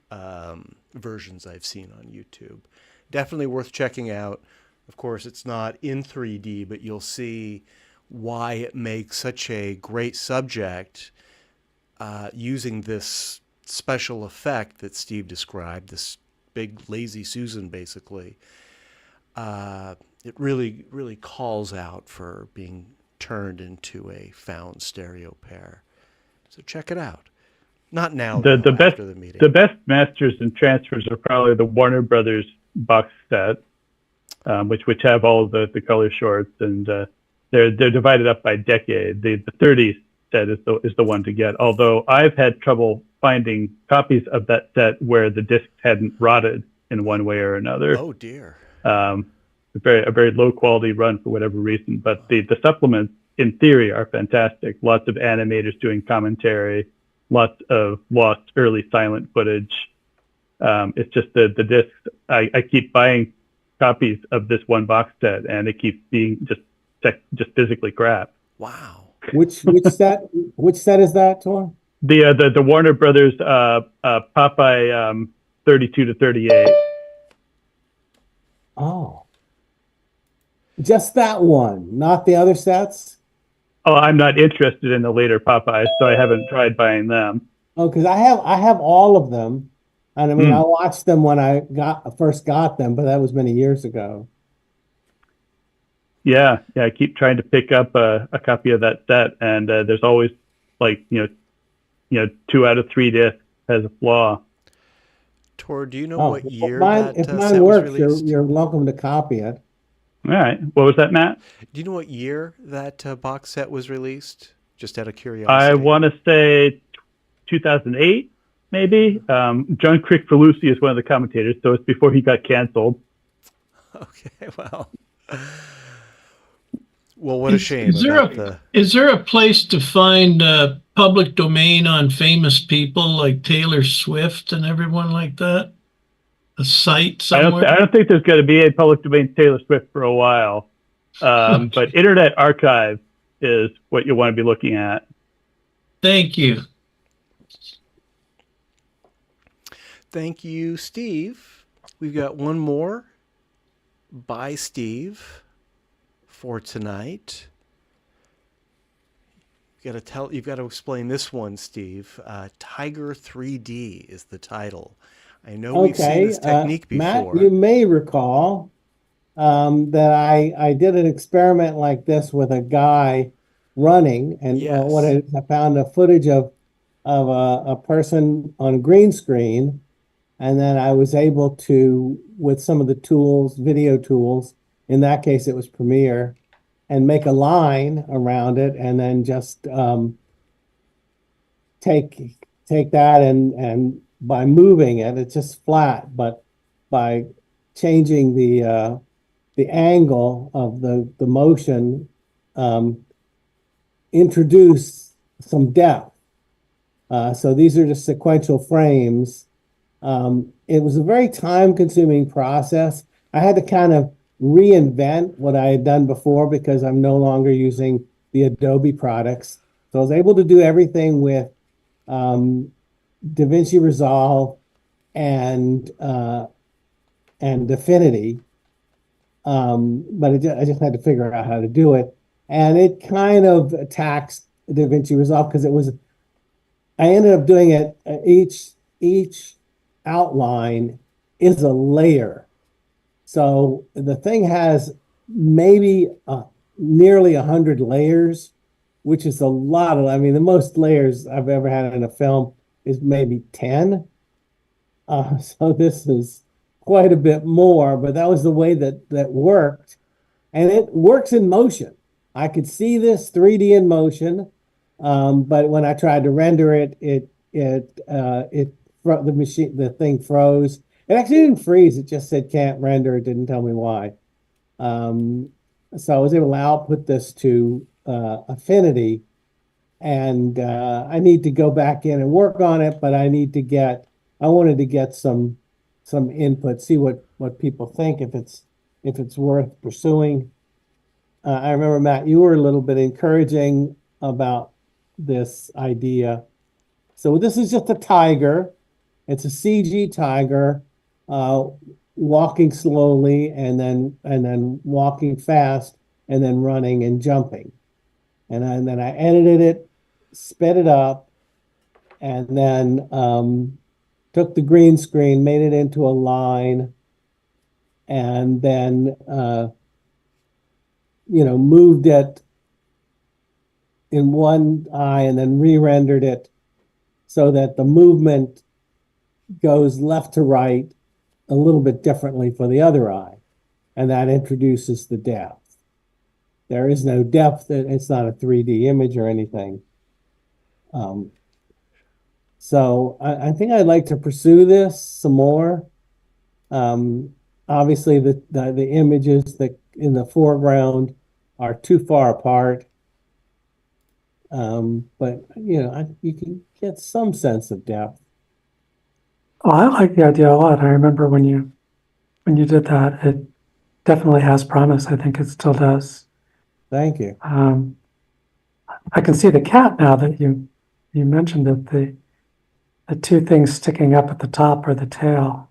versions I've seen on YouTube. Definitely worth checking out. Of course, it's not in 3D, but you'll see why it makes such a great subject using this special effect that Steve described, this big lazy Susan, basically. It really, really calls out for being turned into a found stereo pair. So check it out. Not now, The though, best after the meeting. the best masters and transfers are probably the Warner Brothers box set, which have all of the color shorts, and they're divided up by decade. The 30s set is the one to get. Although I've had trouble finding copies of that set where the discs hadn't rotted in one way or another. Oh dear. A very low quality run for whatever reason, but the supplements in theory are fantastic. Lots of animators doing commentary, lots of lost early silent footage. It's just the discs. I keep buying copies of this one box set, and it keeps being just physically crap. Wow. Which set is that, Tor? The Warner Brothers Popeye 32 to 38. Oh, just that one, not the other sets. Oh, I'm not interested in the later Popeyes, so I haven't tried buying them. Oh, because I have all of them, and I mean I watched them when I first got them, but that was many years ago. Yeah, I keep trying to pick up a copy of that set, and there's always like 2 out of 3 discs has a flaw. Tor, do you know what year if that mine set was works, released? you're welcome to copy it. All right, what was that, Matt? Do you know what year that box set was released? Just out of curiosity. I want to say 2008, maybe. John Crickfalusi is one of the commentators, so it's before he got canceled. Okay, well. Well, what a shame. Is there a place to find public domain on famous people like Taylor Swift and everyone like that? A site somewhere? I don't think there's going to be a public domain Taylor Swift for a while. But Internet Archive is what you want to be looking at. Thank you. Thank you, Steve. We've got one more by Steve for tonight. You've got to explain this one, Steve. Tiger 3D is the title. I know we've seen this technique before. Matt, you may recall that I did an experiment like this with a guy running, and Yes. I found a footage of a person on a green screen, and then I was able to, with some of the tools, video tools, in that case it was Premiere, and make a line around it, and then just take that and by moving it, it's just flat, but by changing the angle of the motion, introduce some depth. So these are just sequential frames. It was a very time-consuming process. I had to kind of reinvent what I had done before because I'm no longer using the Adobe products. So I was able to do everything with DaVinci Resolve and Affinity, but I just had to figure out how to do it, and it kind of attacks DaVinci Resolve because I ended up doing it. Each outline is a layer, so the thing has maybe nearly 100 layers, which is a lot of. I mean, the most layers I've ever had in a film is maybe 10. So this is quite a bit more, but that was the way that worked. And it works in motion. I could see this 3D in motion, but when I tried to render it, the thing froze. It actually didn't freeze. It just said can't render. It didn't tell me why. So I was able to output this to Affinity, and I need to go back in and work on it, but I wanted to get some input, see what people think, if it's worth pursuing. I remember, Matt, you were a little bit encouraging about this idea. So this is just a tiger. It's a CG tiger, uh, walking slowly and then walking fast and then running and jumping. And then I edited it, sped it up, and then took the green screen, made it into a line, and then moved it in one eye and then re-rendered it so that the movement goes left to right a little bit differently for the other eye. And that introduces the depth. There is no depth. It's not a 3D image or anything. So I think I'd like to pursue this some more. Obviously, the images that in the foreground are too far apart. But you can get some sense of depth. Oh, I like the idea a lot. I remember when you did that, it definitely has promise. I think it still does. Thank you. I can see the cat now that you mentioned it. The two things sticking up at the top are the tail.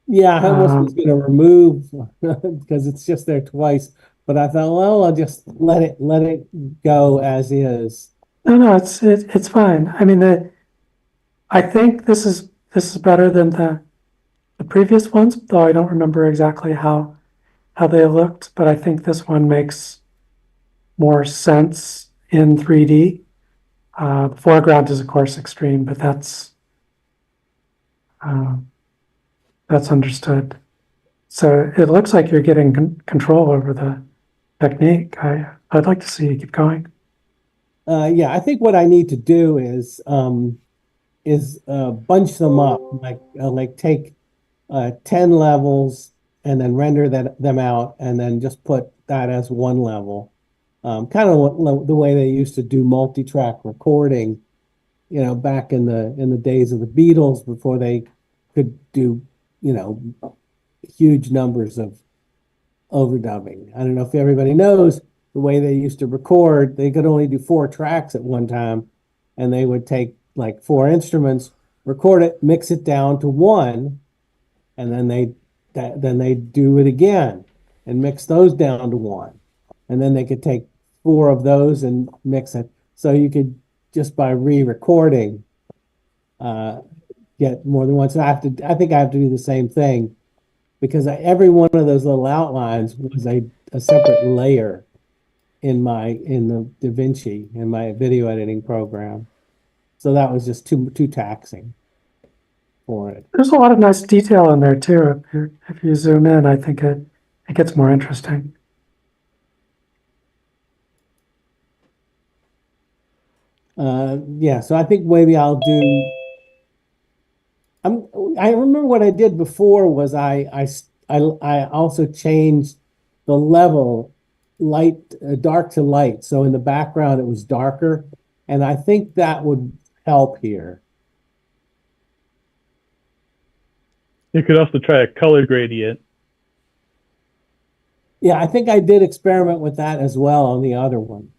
Yeah, I almost was going to remove because it's just there twice, but I thought, well, I'll just let it go as is. No, it's fine. I mean, I think this is better than the previous ones, though I don't remember exactly how they looked, but I think this one makes more sense in 3D. The foreground is of course extreme, but that's understood. So it looks like you're getting control over the technique. I'd like to see you keep going. Yeah, I think what I need to do is bunch them up, like take 10 levels and then render them out, and then just put that as one level. Kind of the way they used to do multi-track recording, back in the days of the Beatles before they could do, huge numbers of overdubbing. I don't know if everybody knows the way they used to record. They could only do 4 tracks at one time, and they would take like 4 instruments, record it, mix it down to one, and then they do it again and mix those down to one, and then they could take 4 of those and mix it. So you could just by re-recording get more than one. So I think I have to do the same thing, because every one of those little outlines was a separate layer in the DaVinci, in my video editing program. So that was just too taxing for it. There's a lot of nice detail in there too. If you zoom in, I think it gets more interesting. Yeah, so I think maybe I'll do. I remember what I did before was I also changed the level dark to light. So in the background it was darker, and I think that would help here. You could also try a color gradient. Yeah, I think I did experiment with that as well on the other one.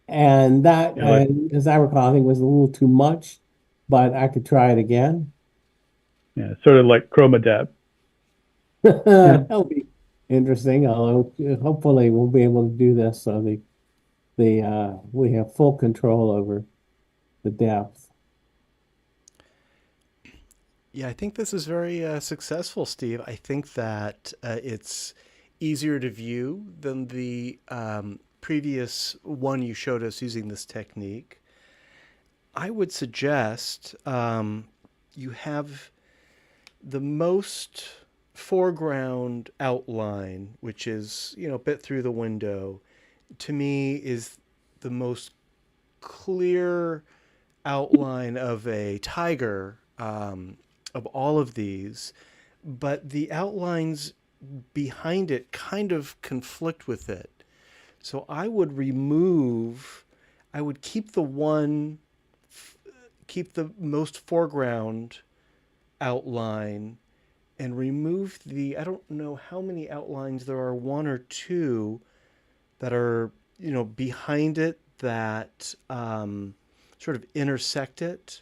And that, as I recall, I think was a little too much, but I could try it again. Yeah, sort of like ChromaDepth. That'll be interesting. Although hopefully we'll be able to do this so we have full control over the depth. Yeah, I think this is very successful, Steve. I think that it's easier to view than the previous one you showed us using this technique. I would suggest you have the most foreground outline, which is, a bit through the window, to me is the most clear outline of a tiger of all of these, but the outlines behind it kind of conflict with it. So I would keep the most foreground outline and remove I don't know how many outlines there are, one or two that are, behind it that sort of intersect it.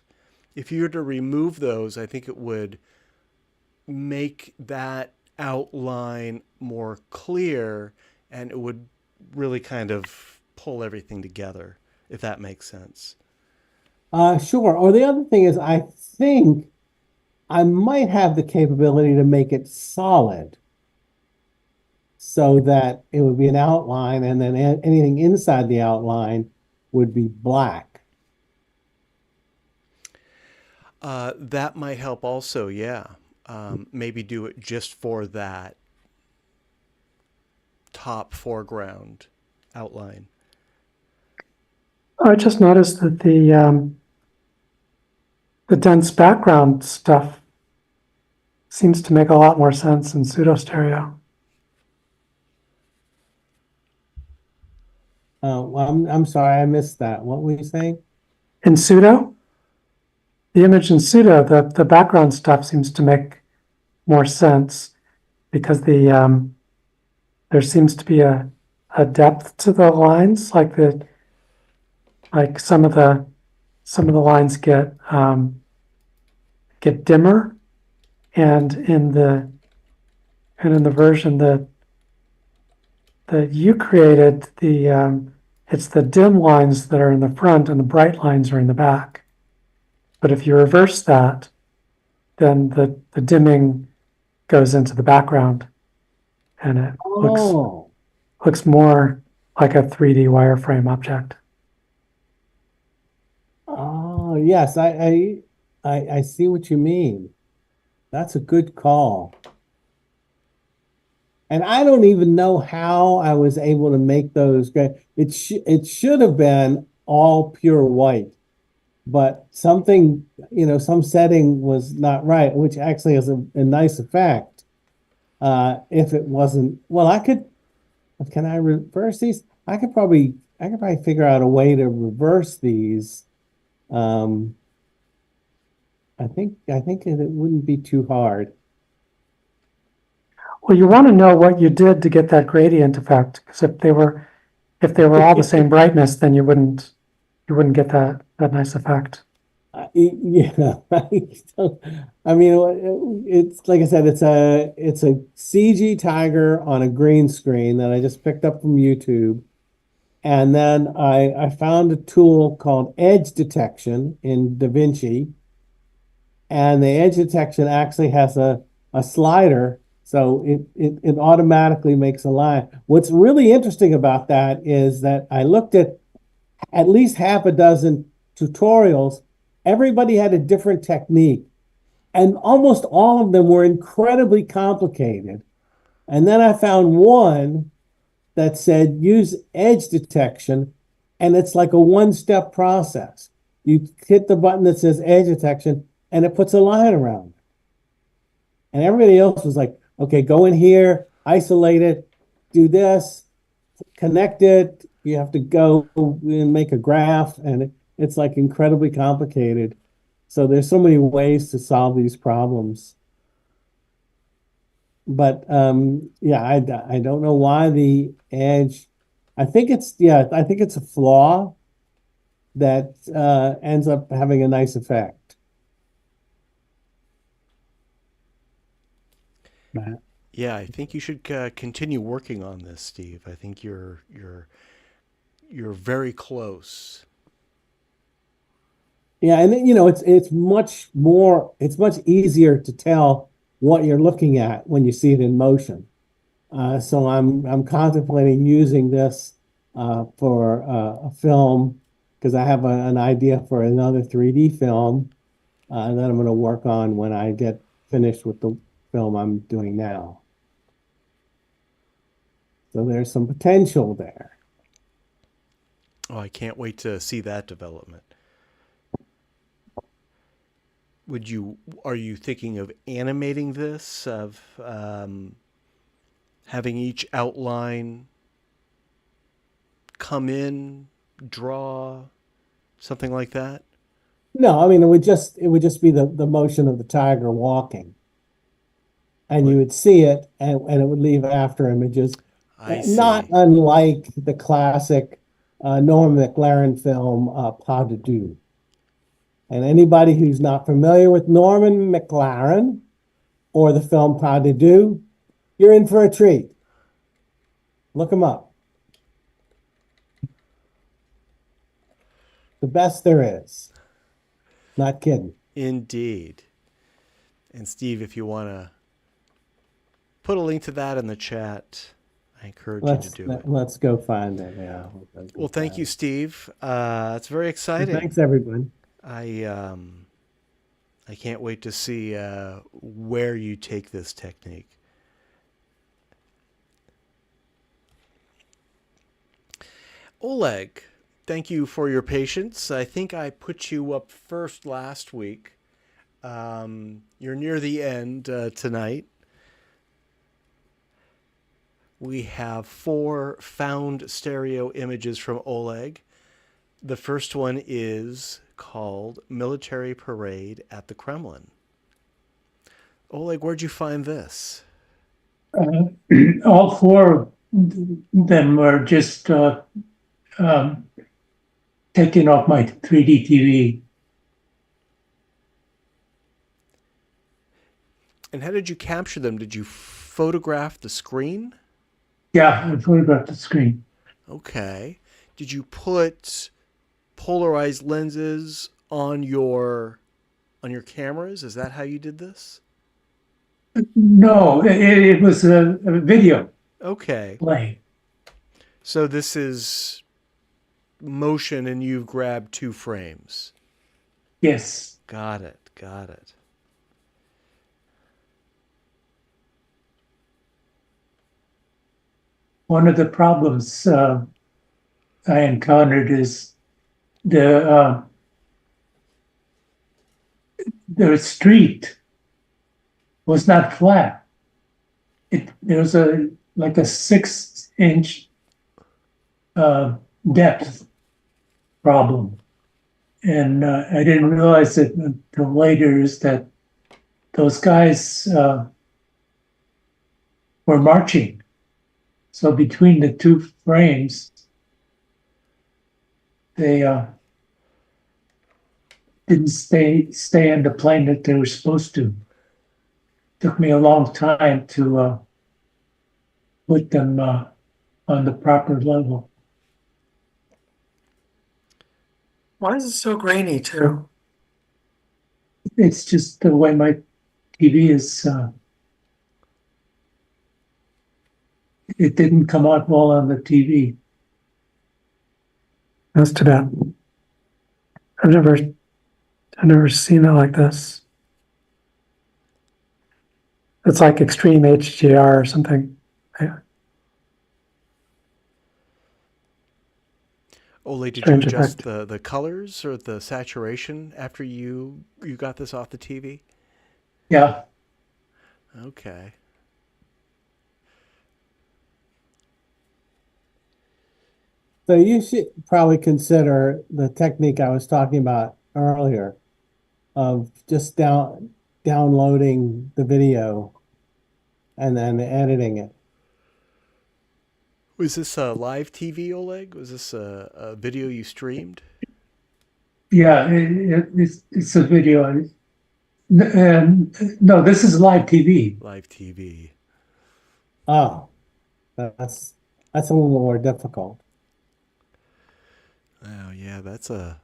If you were to remove those, I think it would make that outline more clear, and it would really kind of pull everything together, if that makes sense. Sure. Or the other thing is, I think I might have the capability to make it solid so that it would be an outline, and then anything inside the outline would be black. That might help also, yeah. Maybe do it just for that top foreground outline. I just noticed that the dense background stuff seems to make a lot more sense in pseudo stereo. Well, I'm sorry, I missed that. What were you saying? In pseudo, the image in pseudo, the background stuff seems to make more sense because there seems to be a depth to the lines, like some of the lines get dimmer, and in the version that you created, it's the dim lines that are in the front and the bright lines are in the back. But if you reverse that, then the dimming goes into the background, and it looks more like a 3D wireframe object. Oh, yes, I see what you mean. That's a good call. And I don't even know how I was able to make those great. It should have been all pure white, but something, some setting was not right, which actually has a nice effect. If it wasn't, well, can I reverse these? I could probably figure out a way to reverse these. I think it wouldn't be too hard. Well, you want to know what you did to get that gradient effect, because if they were all the same brightness, then you wouldn't get that nice effect. Yeah, I mean, it's like I said, it's a CG tiger on a green screen that I just picked up from YouTube, and then I found a tool called edge detection in DaVinci, and the edge detection actually has a slider. So it automatically makes a line. What's really interesting about that is that I looked at least half a dozen tutorials. Everybody had a different technique, and almost all of them were incredibly complicated. And then I found one that said use edge detection, and it's like a one-step process. You hit the button that says edge detection, and it puts a line around it. And everybody else was like, okay, go in here, isolate it, do this, connect it. You have to go and make a graph, and it's like incredibly complicated. So there's so many ways to solve these problems. But yeah, I don't know why the edge. I think it's a flaw that ends up having a nice effect. Matt? Yeah, I think you should continue working on this, Steve. I think you're very close. Yeah, and it's much easier to tell what you're looking at when you see it in motion. So I'm contemplating using this for a film, because I have an idea for another 3D film that I'm going to work on when I get finished with the film I'm doing now. So there's some potential there. Oh, I can't wait to see that development. Are you thinking of animating this, of having each outline come in, draw, something like that? No, I mean, it would just be the motion of the tiger walking. and you would see it, and it would leave after images. I Not see. unlike the classic Norm McLaren film, Pas de Deux. And anybody who's not familiar with Norman McLaren or the film Pas de Deux, you're in for a treat. Look him up. The best there is. Not kidding. Indeed. And Steve, if you want to put a link to that in the chat, I encourage you to do it. Let's go find it. Yeah. Well, thank you, Steve. It's very exciting. Thanks, everyone. I can't wait to see where you take this technique. Oleg, thank you for your patience. I think I put you up first last week. You're near the end tonight. We have 4 found stereo images from Oleg. The first one is called Military Parade at the Kremlin. Oleg, where'd you find this? All 4 of them were just taken off my 3D TV. And how did you capture them? Did you photograph the screen? Yeah, I photographed the screen. Okay. Did you put polarized lenses on your cameras? Is that how you did this? No, it was a video Okay. play. So this is motion and you've grabbed 2 frames. Yes. Got it. Got it. One of the problems I encountered is the street was not flat. There was like a 6-inch depth problem, and I didn't realize it until later is that those guys were marching. So between the 2 frames, they didn't stay in the plane that they were supposed to. Took me a long time to put them on the proper level. Why is it so grainy too? It's just the way my TV is. It didn't come out well on the TV. That's too bad. I've never seen it like this. It's like extreme HDR or something. Oleg, did you Strange adjust effect. the colors or the saturation after you got this off the TV? Yeah. Okay. So you should probably consider the technique I was talking about earlier of just downloading the video and then editing it. Was this a live TV, Oleg? Was this a video you streamed? Yeah, it's a video. No, this is live TV. Live TV. Oh, that's a little more difficult. Oh yeah, that's a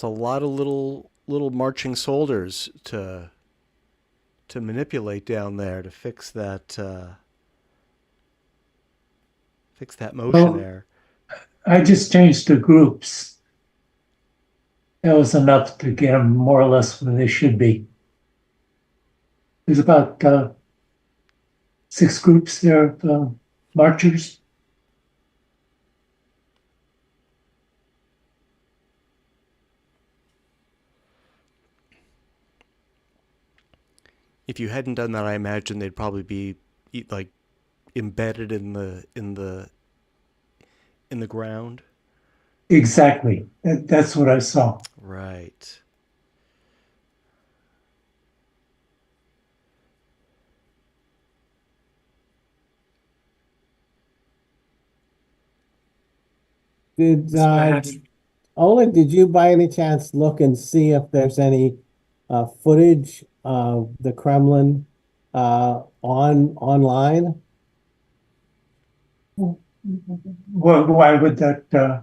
lot of little marching soldiers to manipulate down there to fix that motion there. I just changed the groups. That was enough to get them more or less where they should be. There's about 6 groups there of marchers. If you hadn't done that, I imagine they'd probably be like embedded in the ground. Exactly. That's what I saw. Right. Did So I had Oleg, did you by any chance look and see if there's any footage of the Kremlin online? Why would that,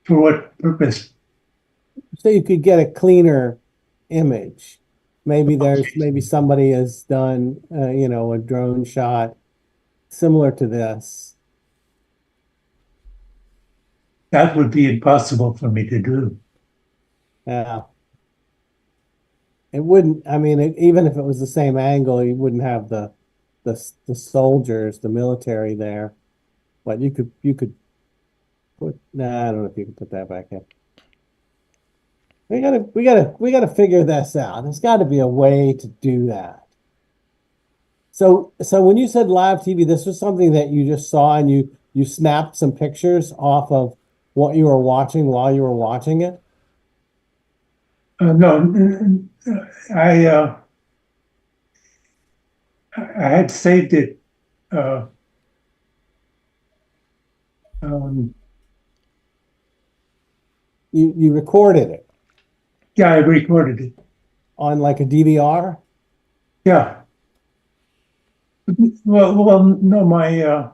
for what purpose? So you could get a cleaner image. Maybe somebody has done a drone shot similar to this. That would be impossible for me to do. Yeah. It wouldn't, I mean, even if it was the same angle, you wouldn't have the soldiers, the military there. But you could put, nah, I don't know if you can put that back in. We gotta figure this out. There's got to be a way to do that. So when you said live TV, this was something that you just saw and you snapped some pictures off of what you were watching while you were watching it? No, I had saved it. Uh, um, You recorded it yeah, I recorded it. on like a DVR? Yeah. Well, no, my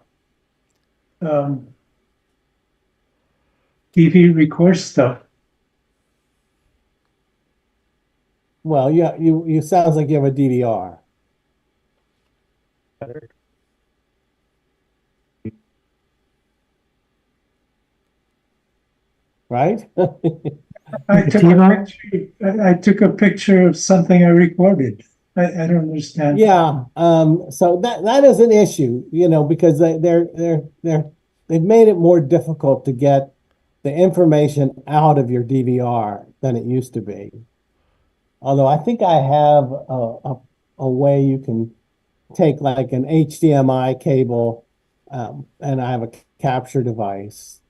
TV records stuff. Well, yeah, you sounds like you have a DVR. Right? I took a picture of something I recorded. I don't understand. Yeah. So that is an issue, because they've made it more difficult to get the information out of your DVR than it used to be. Although I think I have a way you can take like an HDMI cable, and I have a capture device.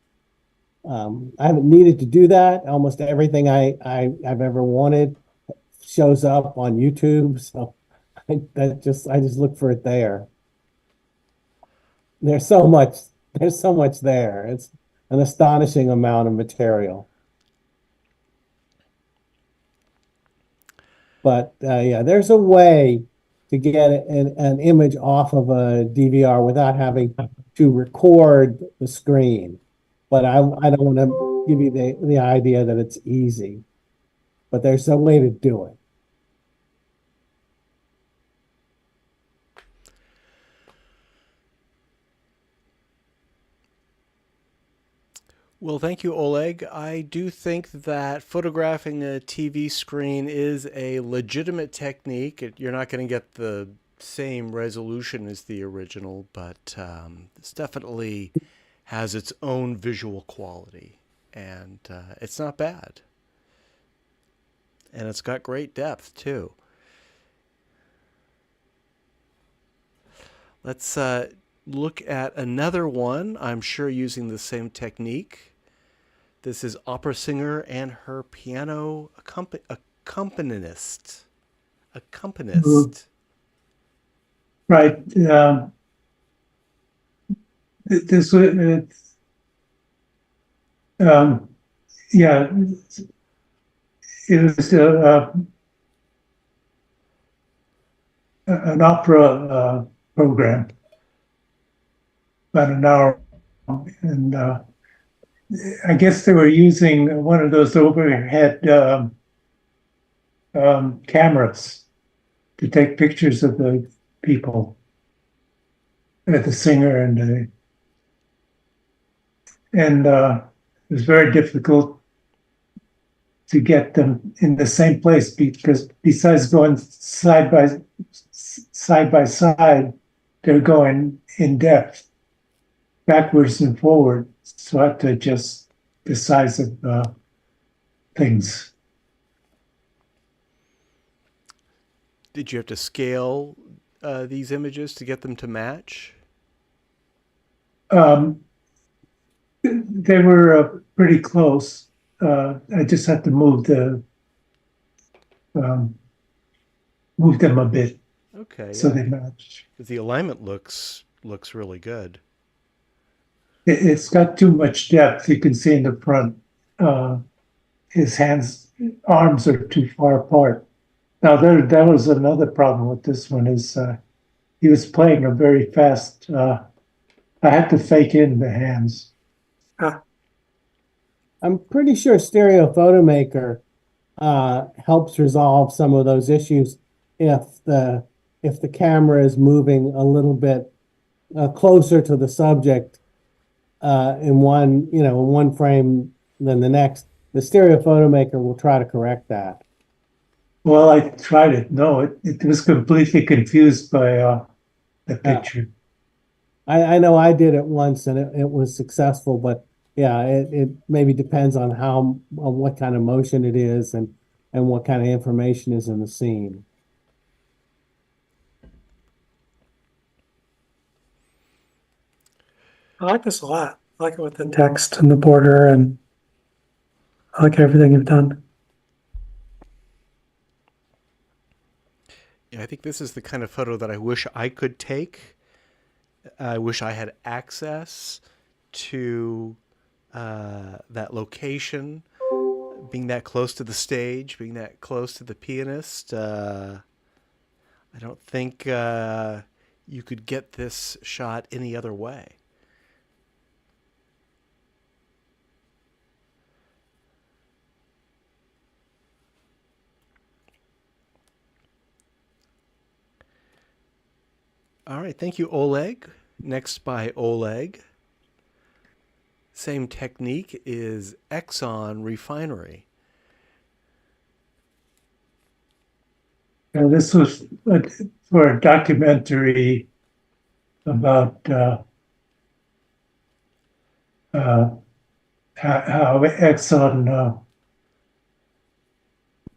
I haven't needed to do that. Almost everything I've ever wanted shows up on YouTube, so I just look for it there. There's so much there. It's an astonishing amount of material. But yeah, there's a way to get an image off of a DVR without having to record the screen. But I don't want to give you the idea that it's easy. But there's a way to do it. Well, thank you, Oleg. I do think that photographing a TV screen is a legitimate technique. You're not going to get the same resolution as the original, but it's definitely has its own visual quality, and it's not bad. And it's got great depth, too. Let's look at another one, I'm sure using the same technique. This is opera singer and her piano accompanist. Right. This was, yeah, it was an opera program, about an hour long, and I guess they were using one of those overhead cameras to take pictures of the people, the singer and it was very difficult to get them in the same place because besides going side by side, they're going in depth, backwards and forward, so I had to adjust the size of things. Did you have to scale these images to get them to match? They were pretty close. I just had to move them a bit. Okay. So they match. The alignment looks really good. it's got too much depth. You can see in the front, his arms are too far apart. Now that was another problem with this one is he was playing a very fast. I had to fake in the hands. I'm pretty sure Stereo Photomaker helps resolve some of those issues if the camera is moving a little bit closer to the subject in one frame than the next. The Stereo Photomaker will try to correct that. Well, I tried it. No, it was completely confused by the picture. I know I did it once and it was successful, but yeah, it maybe depends on on what kind of motion it is and what kind of information is in the scene. I like this a lot. I like it with the text and the border, and I like everything you've done. Yeah, I think this is the kind of photo that I wish I could take. I wish I had access to that location, being that close to the stage, being that close to the pianist. I don't think you could get this shot any other way. All right, thank you, Oleg. Next by Oleg. Same technique is Exxon Refinery. And this was for a documentary about how Exxon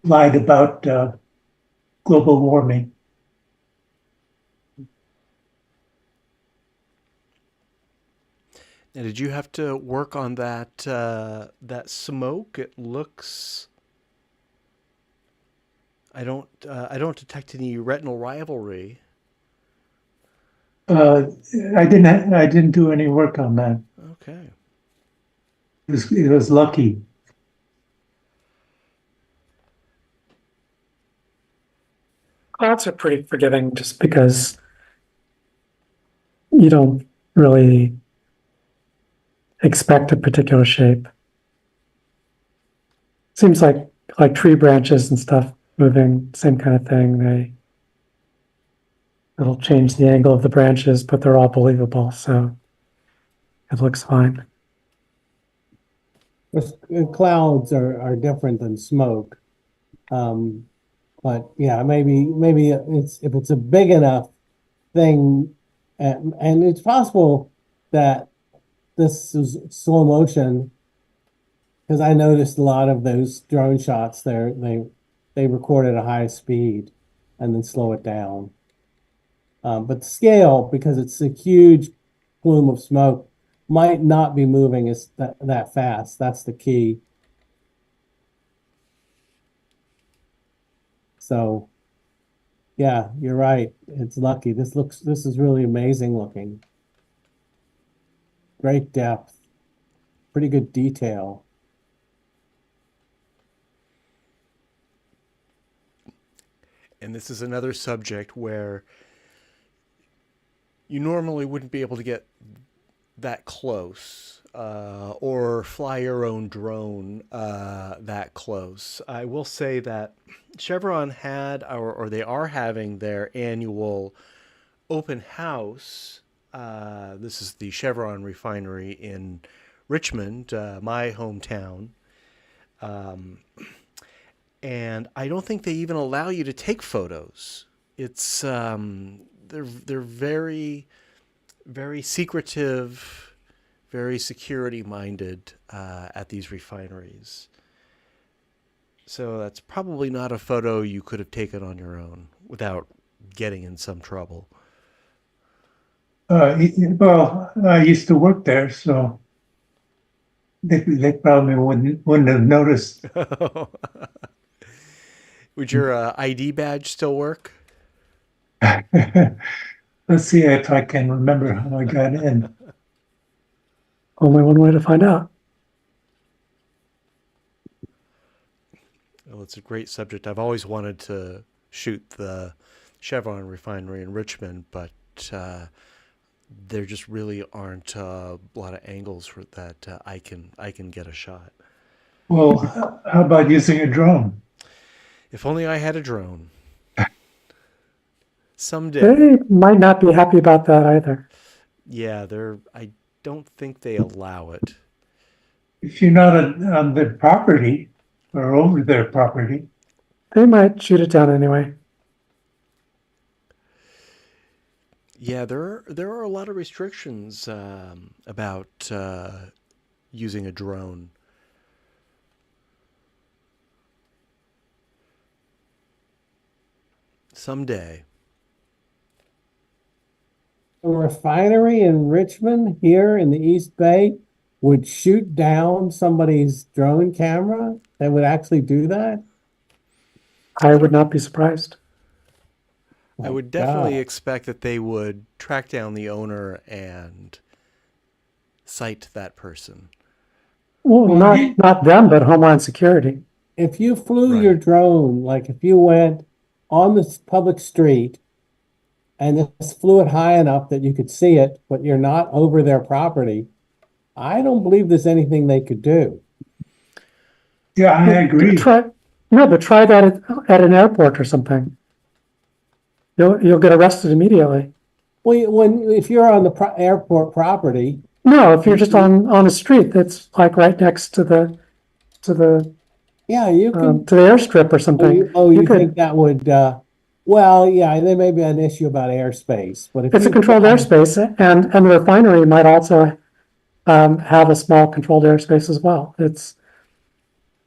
lied about global warming. Now, did you have to work on that that smoke? It looks. I don't detect any retinal rivalry. I didn't do any work on that. Okay. It was lucky. Clouds are pretty forgiving just because you don't really expect a particular shape. Seems like tree branches and stuff moving, same kind of thing. It'll change the angle of the branches, but they're all believable, so it looks fine. Clouds are different than smoke. But yeah, maybe if it's a big enough thing, and it's possible that this is slow motion, because I noticed a lot of those drone shots there, they record at a high speed and then slow it down. But the scale, because it's a huge plume of smoke, might not be moving that fast. That's the key. So yeah, you're right. It's lucky. This is really amazing looking. Great depth. Pretty good detail. And this is another subject where you normally wouldn't be able to get that close or fly your own drone that close. I will say that Chevron had, or they are having their annual open house. This is the Chevron refinery in Richmond, my hometown. And I don't think they even allow you to take photos. It's they're very, very secretive, very security minded at these refineries. So that's probably not a photo you could have taken on your own without getting in some trouble. Well, I used to work there, so they probably wouldn't have noticed. Would your ID badge still work? Let's see if I can remember how I got in. only one way to find out. Well, it's a great subject. I've always wanted to shoot the Chevron refinery in Richmond, but there just really aren't a lot of angles for that I can get a shot. Well, how about using a drone? If only I had a drone. Someday. They might not be happy about that either. Yeah, I don't think they allow it. If you're not on their property or over their property, They might shoot it down anyway. Yeah, there are a lot of restrictions about using a drone. Someday. A refinery in Richmond here in the East Bay would shoot down somebody's drone camera? They would actually do that? I would not be surprised. I My would definitely God. expect that they would track down the owner and cite that person. Well, Well, not them, but Homeland Security. If you flew your Right. drone, like if you went on the public street and just flew it high enough that you could see it, but you're not over their property, I don't believe there's anything they could do. yeah, I agree. But try that at an airport or something. You'll get arrested immediately. Well, if you're on the airport property, No, if you're just on a street that's like right next to the yeah, you can. to the airstrip or something. You could. think that would? Well, yeah, there may be an issue about airspace, but if It's a you controlled fly- airspace, and the refinery might also have a small controlled airspace as well. It's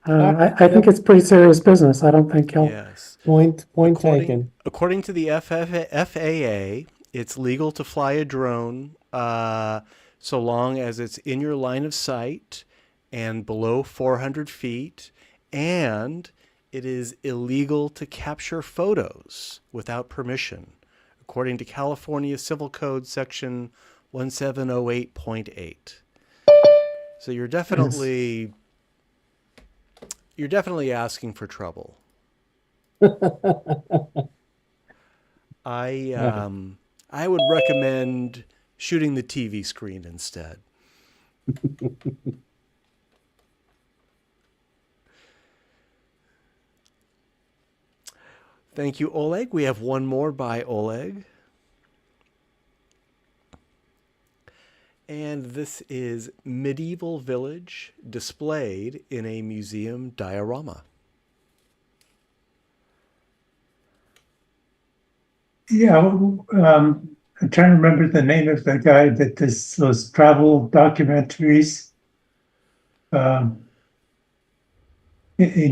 I think it's pretty serious business. I don't think he'll. Yes. Point According- taken. According to the FAA, it's legal to fly a drone so long as it's in your line of sight and below 400 feet, and it is illegal to capture photos without permission, according to California Civil Code Section 1708.8. So you're definitely asking for trouble. I would recommend shooting the TV screen instead. Thank you, Oleg. We have one more by Oleg. And this is Medieval Village displayed in a museum diorama. Yeah, I'm trying to remember the name of the guy that does those travel documentaries in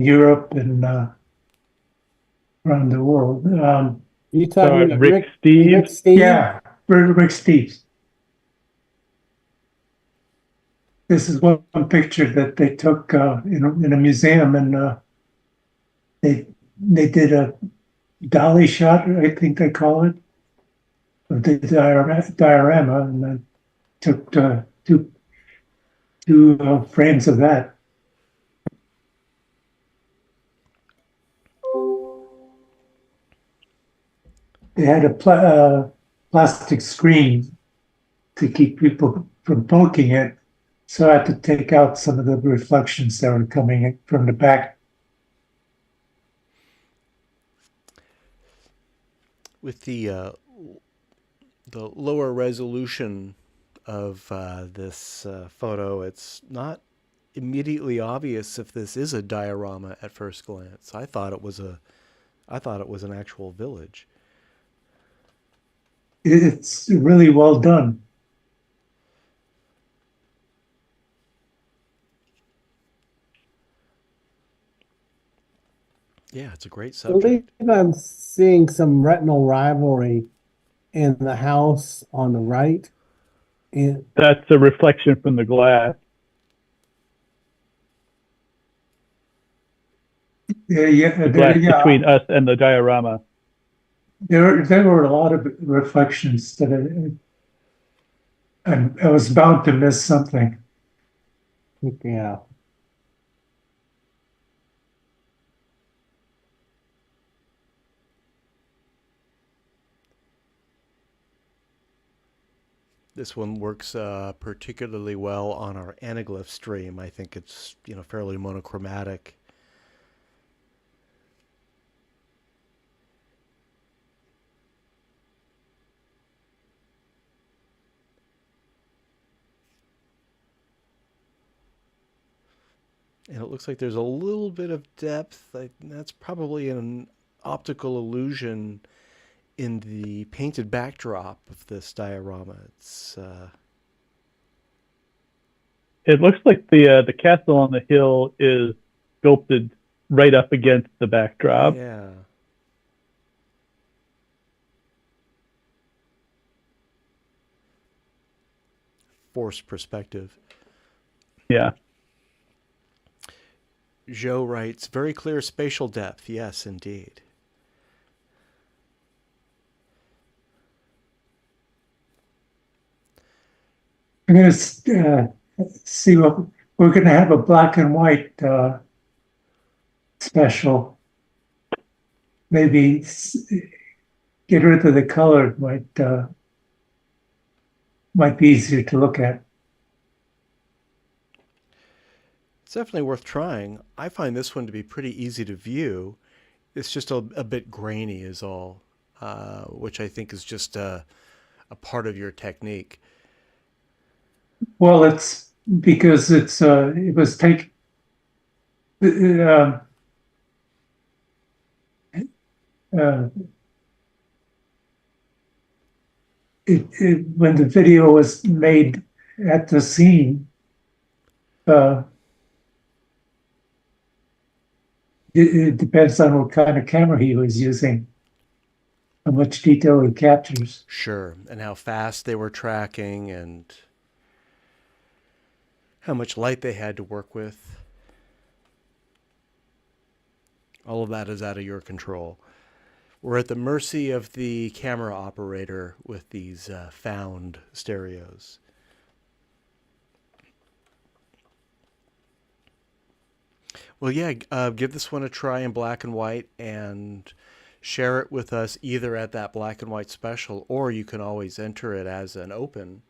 Europe and around the world. You talking about Rick Steves? Rick Steves? Yeah, Rick Steves. This is one picture that they took in a museum, and they did a dolly shot, I think they call it, of the diorama, and then took two frames of that. They had a plastic screen to keep people from poking it, so I had to take out some of the reflections that were coming in from the back. With the lower resolution of this photo, it's not immediately obvious if this is a diorama at first glance. I thought it was an actual village. It's really well done. Yeah, it's a great I believe subject. I'm seeing some retinal rivalry in the house on the right. And That's a reflection from the glass. Yeah, The glass between us and the diorama. there were a lot of reflections that I was bound to miss something. Yeah. This one works particularly well on our anaglyph stream. I think it's, fairly monochromatic. And it looks like there's a little bit of depth. That's probably an optical illusion in the painted backdrop of this diorama. It looks like the castle on the hill is sculpted right up against the backdrop. Yeah. Forced perspective. Yeah. Joe writes, very clear spatial depth. Yes, indeed. I'm going to see what we're going to have a black and white special. Maybe get rid of the color might be easier to look at. It's definitely worth trying. I find this one to be pretty easy to view. It's just a bit grainy is all, which I think is just a part of your technique. Well, it's because it was taken. When the video was made at the scene, it depends on what kind of camera he was using, how much detail he captures. Sure, and how fast they were tracking and how much light they had to work with. All of that is out of your control. We're at the mercy of the camera operator with these found stereos. Well, yeah, give this one a try in black and white and share it with us either at that black and white special, or you can always enter it as an open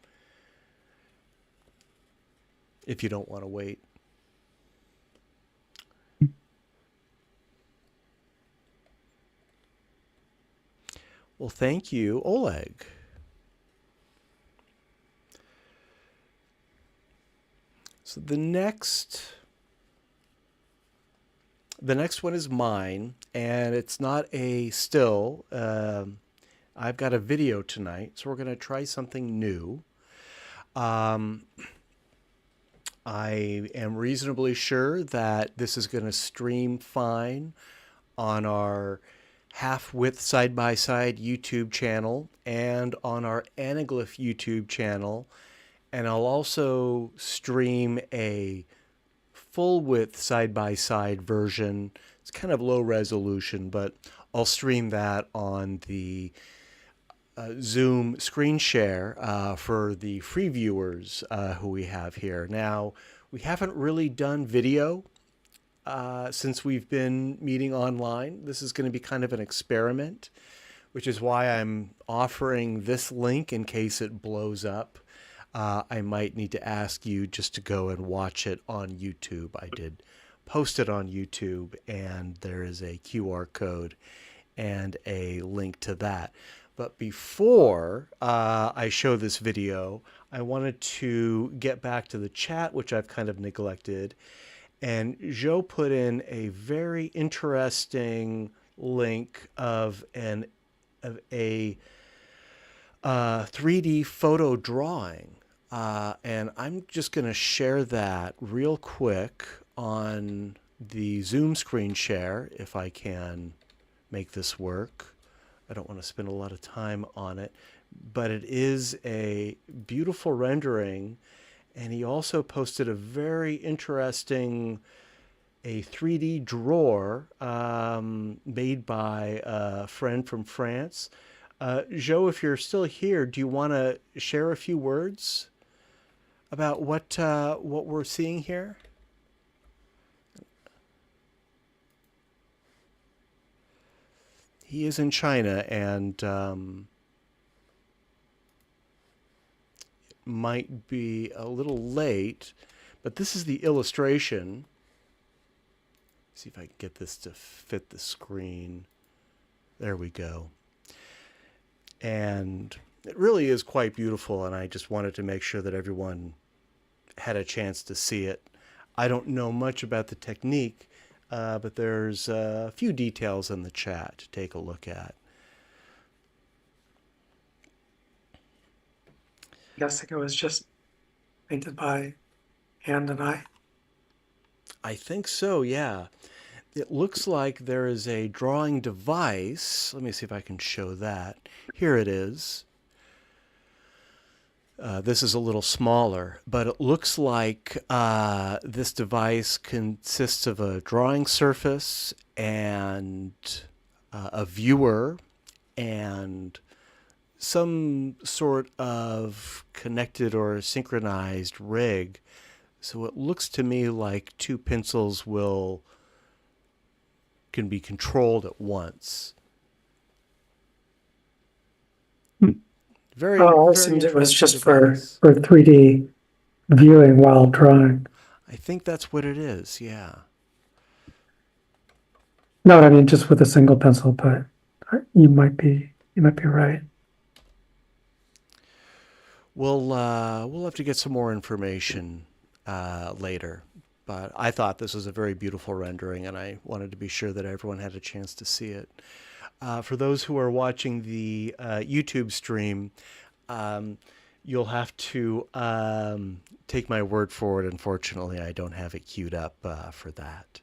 if you don't want to wait. Well, thank you, Oleg. So the next one is mine, and it's not a still. I've got a video tonight, so we're going to try something new. I am reasonably sure that this is going to stream fine on our half-width side-by-side YouTube channel and on our anaglyph YouTube channel. And I'll also stream a full-width side-by-side version. It's kind of low resolution, but I'll stream that on the Zoom screen share for the free viewers who we have here. Now, we haven't really done video since we've been meeting online. This is going to be kind of an experiment, which is why I'm offering this link in case it blows up. I might need to ask you just to go and watch it on YouTube. I did post it on YouTube, and there is a QR code and a link to that. But before I show this video, I wanted to get back to the chat, which I've kind of neglected. And Joe put in a very interesting link of a 3D photo drawing. And I'm just going to share that real quick on the Zoom screen share, if I can make this work. I don't want to spend a lot of time on it, but it is a beautiful rendering. And he also posted a very interesting, a 3D drawer made by a friend from France. Joe, if you're still here, do you want to share a few words about what we're seeing here? He is in China, and might be a little late, but this is the illustration. See if I can get this to fit the screen. There we go. And it really is quite beautiful, and I just wanted to make sure that everyone had a chance to see it. I don't know much about the technique, but there's a few details in the chat to take a look at. Guessing it was just painted by hand and eye. I think so, yeah. It looks like there is a drawing device. Let me see if I can show that. Here it is. This is a little smaller, but it looks like this device consists of a drawing surface and a viewer and some sort of connected or synchronized rig. So it looks to me like two pencils can be controlled at once. Very, Oh, I very assumed it was interesting just for device. 3D viewing while drawing. I think that's what it is, yeah. No, I mean just with a single pencil, but you might be right. We'll have to get some more information later. But I thought this was a very beautiful rendering, and I wanted to be sure that everyone had a chance to see it. For those who are watching the YouTube stream, you'll have to take my word for it. Unfortunately, I don't have it queued up for that.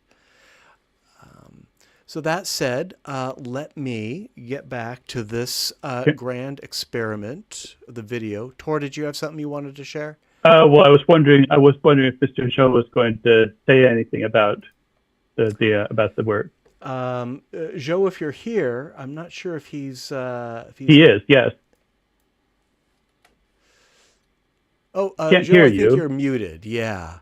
So that said, let me get back to this grand experiment, the video. Tor, did you have something you wanted to share? Well, I was wondering if Mr. Zhou was going to say anything about about the work. Zhou, if you're here, I'm not sure if he's. He is, yes. Oh, Can't Zhou, hear I think you. you're muted. Yeah.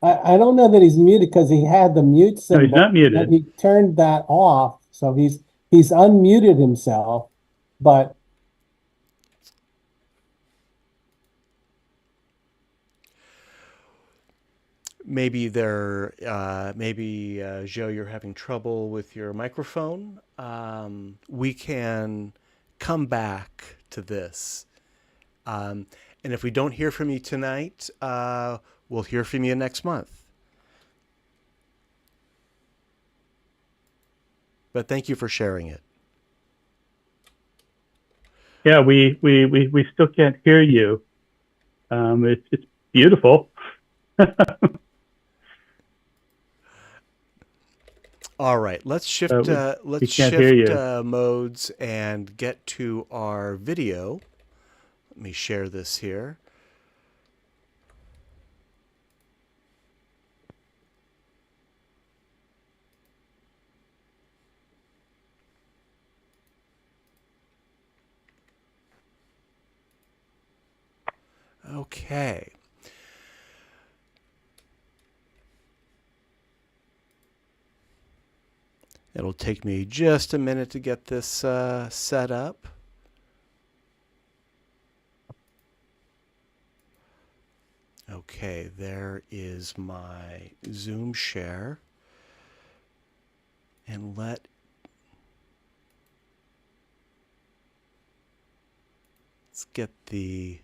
I don't know that he's muted because he had the mute symbol. No, he's not muted. And he turned that off, so he's unmuted himself, but Maybe Zhou, you're having trouble with your microphone. We can come back to this. And if we don't hear from you tonight, we'll hear from you next month. But thank you for sharing it. Yeah, we still can't hear you. It's beautiful. All right, let's shift modes and get to our video. Let me share this here. Okay. It'll take me just a minute to get this set up. Okay, there is my Zoom share. And let's get the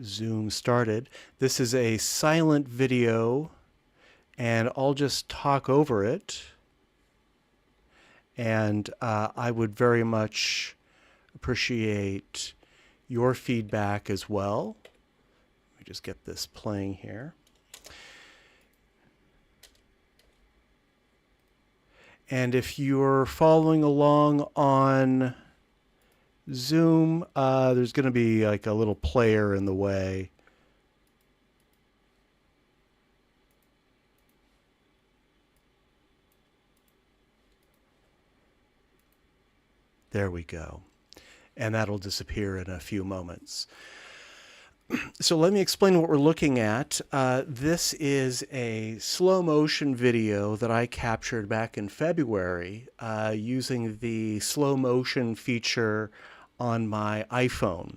Zoom started. This is a silent video, and I'll just talk over it. And I would very much appreciate your feedback as well. Let me just get this playing here. And if you're following along on Zoom, there's going to be like a little player in the way. There we go. And that'll disappear in a few moments. So let me explain what we're looking at. This is a slow motion video that I captured back in February using the slow motion feature on my iPhone.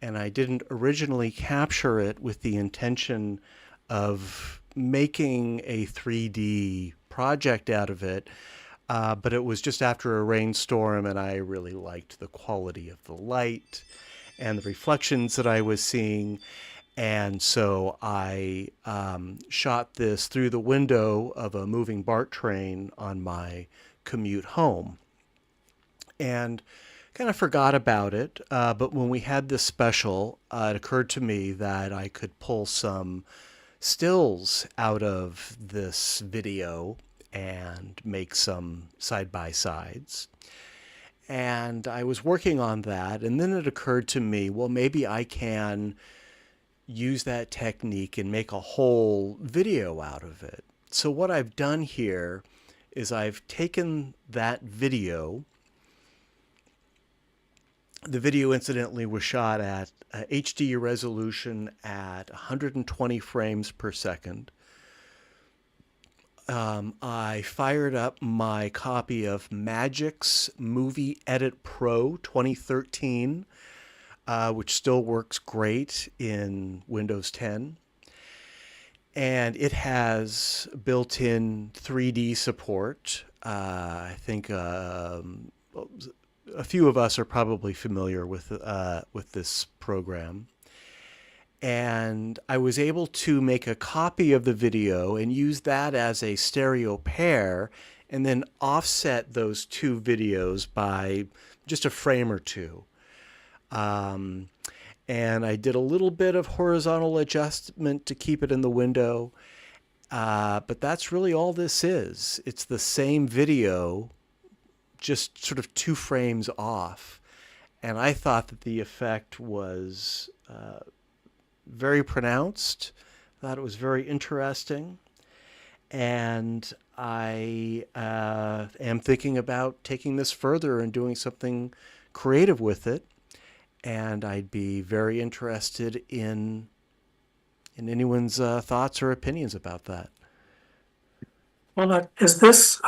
And I didn't originally capture it with the intention of making a 3D project out of it, but it was just after a rainstorm, and I really liked the quality of the light and the reflections that I was seeing. And so I shot this through the window of a moving BART train on my commute home. And kind of forgot about it, but when we had this special, it occurred to me that I could pull some stills out of this video and make some side-by-sides. And I was working on that, and then it occurred to me, well, maybe I can use that technique and make a whole video out of it. So what I've done here is I've taken that video. The video, incidentally, was shot at HD resolution at 120 frames per second. I fired up my copy of Magic's Movie Edit Pro 2013, which still works great in Windows 10. And it has built-in 3D support. I think a few of us are probably familiar with this program. And I was able to make a copy of the video and use that as a stereo pair, and then offset those two videos by just a frame or two. And I did a little bit of horizontal adjustment to keep it in the window. But that's really all this is. It's the same video, just sort of 2 frames off. And I thought that the effect was very pronounced. I thought it was very interesting. And I am thinking about taking this further and doing something creative with it. And I'd be very interested in anyone's thoughts or opinions about that. Well, look, is this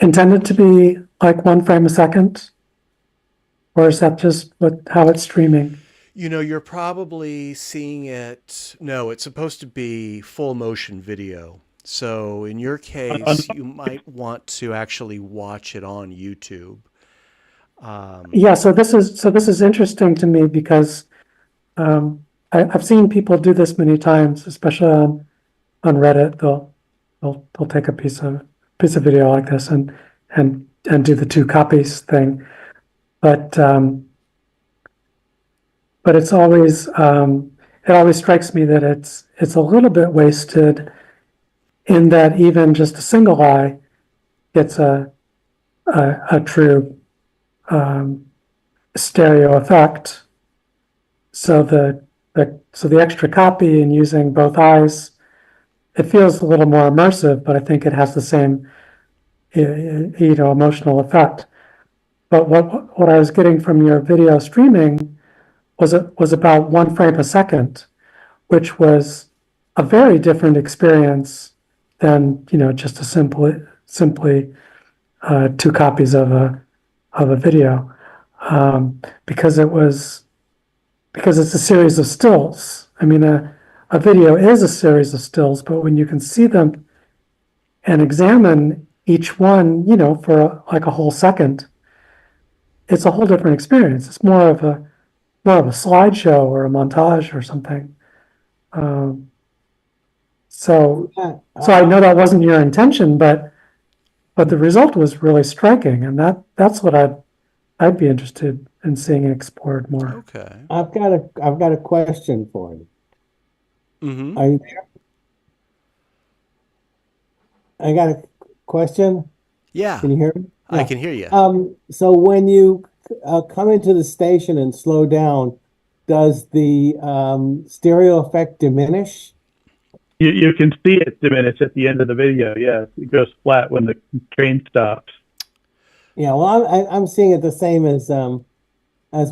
intended to be like 1 frame a second? Or is that just how it's streaming? You know, you're probably seeing it. No, it's supposed to be full motion video. So in your case, you might want to actually watch it on YouTube. Yeah, so this is interesting to me because I've seen people do this many times, especially on Reddit. They'll take a piece of video like this and do the 2 copies thing, but it's always it always strikes me that it's a little bit wasted, in that even just a single eye gets a true stereo effect. So the extra copy and using both eyes, it feels a little more immersive, but I think it has the same emotional effect. But what I was getting from your video streaming was about 1 frame a second, which was a very different experience than just a simply 2 copies of a video, because it's a series of stills. I mean, a video is a series of stills, but when you can see them and examine each one, for like a whole second, it's a whole different experience. It's more of a slideshow or a montage or something. So I know that wasn't your intention, but the result was really striking, and that's what I'd be interested in seeing explored more. Okay. I've got a question for you. Mm-hmm. Are you there? I got a question. Yeah, Can you hear me? I Yeah. can hear you. So when you come into the station and slow down, does the stereo effect diminish? You can see it diminish at the end of the video. Yeah, it goes flat when the train stops. Yeah, well, I'm seeing it the same as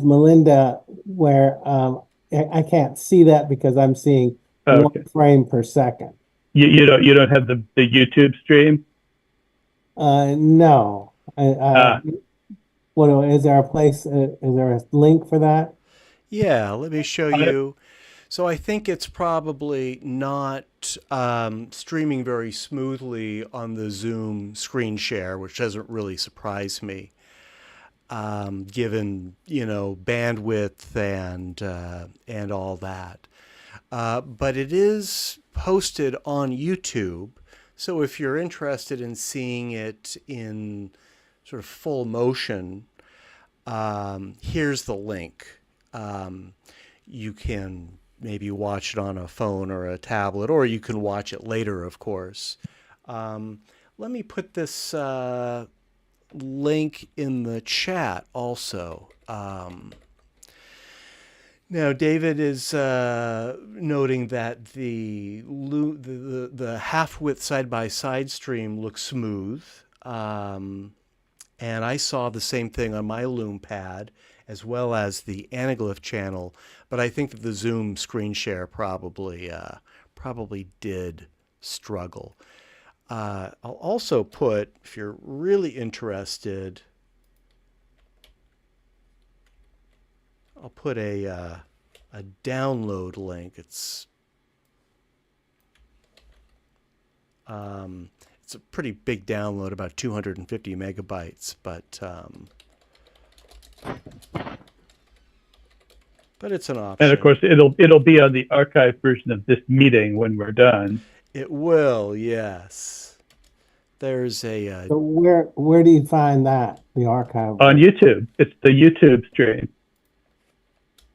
Melinda, where I can't see that because I'm seeing Okay. 1 frame per second. You don't have the YouTube stream? No. Ah, What is there a place? Is there a link for that? Yeah, let me show I, you. So I think it's probably not streaming very smoothly on the Zoom screen share, which doesn't really surprise me, given bandwidth and all that. But it is posted on YouTube, so if you're interested in seeing it in sort of full motion, here's the link. You can maybe watch it on a phone or a tablet, or you can watch it later, of course. Let me put this link in the chat also. Now, David is noting that the half-width side-by-side stream looks smooth. And I saw the same thing on my Lume Pad, as well as the Anaglyph channel, but I think that the Zoom screen share probably did struggle. I'll also put, if you're really interested, I'll put a download link. It's a pretty big download, about 250 megabytes, but it's an option. and of course, it'll be on the archived version of this meeting when we're done. It will, yes. There's a So where do you find that, the archive? On YouTube. It's the YouTube stream.